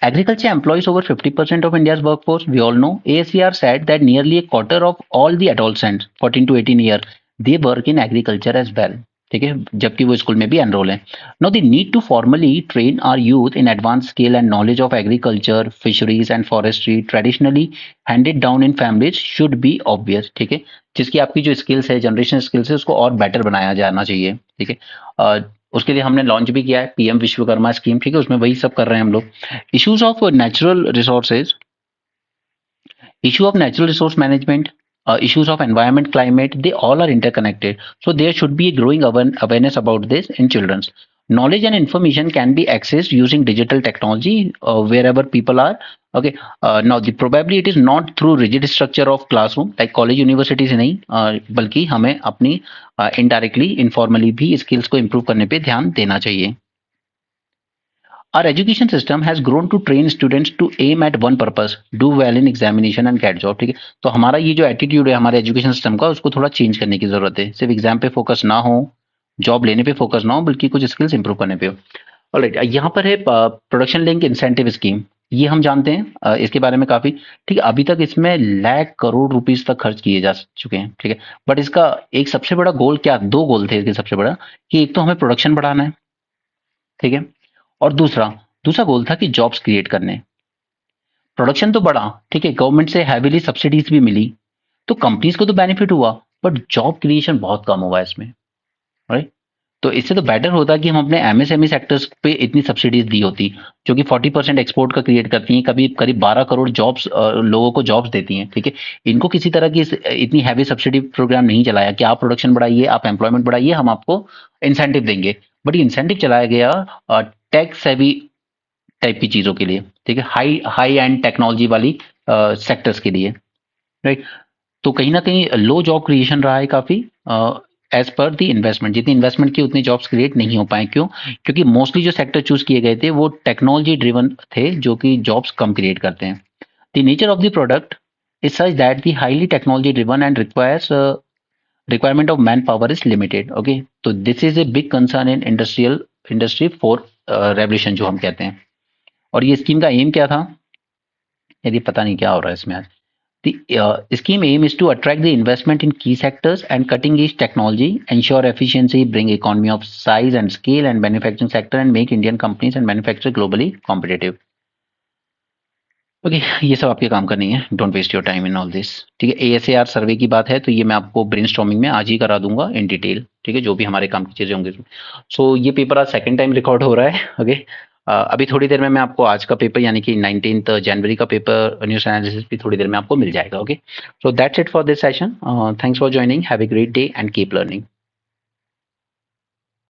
Agriculture employs over 50% of India's workforce. We all know. ASCR said that nearly a quarter of all the adolescents, 14 to 18 years, they work in agriculture as well. ठीक है, जबकि वो स्कूल में भी एनरोल है। Now the need to formally train our youth in advance skill and knowledge of agriculture, fisheries and forestry traditionally handed down in families should be obvious. ठीक है, जिसकी आपकी जो स्किल्स है, जनरेशन स्किल्स है, उसको और बेटर बनाया जाना चाहिए। ठीक है, उसके लिए हमने लॉन्च भी किया है पीएम विश्वकर्मा स्कीम। ठीक है, उसमें वही सब कर रहे हैं हम लोग। Issues of natural resources, issue of natural resource management, issues of environment, climate, they all are interconnected. So there should be a growing awareness about this in children's. Knowledge and information can be accessed using digital technology wherever people are. Okay, now the probably it is not through rigid structure of classroom like college universities नहीं, बल्कि हमें अपनी indirectly informally भी skills को improve करने पे ध्यान देना चाहिए। Our education system has grown to train students to aim at one purpose, do well in examination and get job। ठीक है, तो हमारा ये जो एटीट्यूड है हमारे एजुकेशन सिस्टम का, उसको थोड़ा चेंज करने की जरूरत है। सिर्फ एग्जाम पे फोकस ना हो, जॉब लेने पे फोकस ना हो, बल्कि कुछ स्किल्स इंप्रूव करने पे हो। ऑलराइट, यहाँ पर है प्रोडक्शन लिंक इंसेंटिव स्कीम। ये हम जानते हैं, इसके बारे में काफी। ठीक है, अभी तक इसमें लाख करोड़ रुपीस तक खर्च किए जा चुके हैं। ठीक है, बट इसका एक सबसे बड़ा गोल क्या, दो गोल थे इसके सबसे बड़ा, कि एक तो हमें प्रोडक्शन बढ़ाना है। ठीक है, और दूसरा दूसरा गोल था कि जॉब्स क्रिएट करने। प्रोडक्शन तो बढ़ा, ठीक है, गवर्नमेंट से हैवीली सब्सिडीज भी मिली, तो कंपनीज को तो बेनिफिट हुआ, बट जॉब क्रिएशन बहुत कम हुआ इसमें। राइट, तो इससे तो बेटर होता कि हम अपने एमएसएमई सेक्टर्स पे इतनी सब्सिडीज दी होती, जो कि 40% एक्सपोर्ट का क्रिएट करती हैं, कभी करीब 12 करोड़ जॉब्स लोगों को जॉब्स देती हैं। ठीक है, इनको किसी तरह की इतनी हैवी सब्सिडी प्रोग्राम नहीं चलाया कि आप प्रोडक्शन बढ़ाइए, आप एम्प्लॉयमेंट बढ़ाइए, हम आपको इंसेंटिव देंगे। बट ये इंसेंटिव चलाया गया टैक्स हैवी टाइप की चीजों के लिए। ठीक है, हाई हाई एंड टेक्नोलॉजी वाली सेक्टर्स के लिए। राइट, तो कहीं ना कहीं लो जॉब क्रिएशन रहा है काफी, एज पर द इन्वेस्टमेंट। जितनी इन्वेस्टमेंट की उतनी जॉब्स क्रिएट नहीं हो पाए। क्यों? क्योंकि मोस्टली जो सेक्टर चूज किए गए थे वो टेक्नोलॉजी ड्रिवन थे, जो कि जॉब्स कम क्रिएट करते हैं। The nature of the product is such that the highly technology driven and requires requirement of manpower is limited। okay, तो this is a big concern in industry 4 revolution जो हम कहते हैं। और ये स्कीम का एम क्या था, यदि पता नहीं क्या हो रहा है इसमें आज। The scheme aim is to attract the investment in key sectors and cutting-edge technology, ensure efficiency, bring economy of size and scale and manufacturing sector, and make Indian companies and manufacturers globally competitive। Okay, ये सब आपके काम का नहीं है, don't waste your time in all this. ठीक है, एएसएआर सर्वे की बात है तो ये मैं आपको ब्रेनस्टॉर्मिंग में आज ही करा दूंगा इन डिटेल। ठीक है, जो भी हमारे काम की चीजें होंगी। सो ये पेपर आज सेकंड टाइम रिकॉर्ड हो रहा है। ओके, अभी थोड़ी देर में मैं आपको आज का पेपर यानी कि 19 जनवरी का पेपर न्यूज़ एनालिसिस भी थोड़ी देर में आपको मिल जाएगा। Okay, so that's it for this session. Thanks for joining, have a great day and keep learning.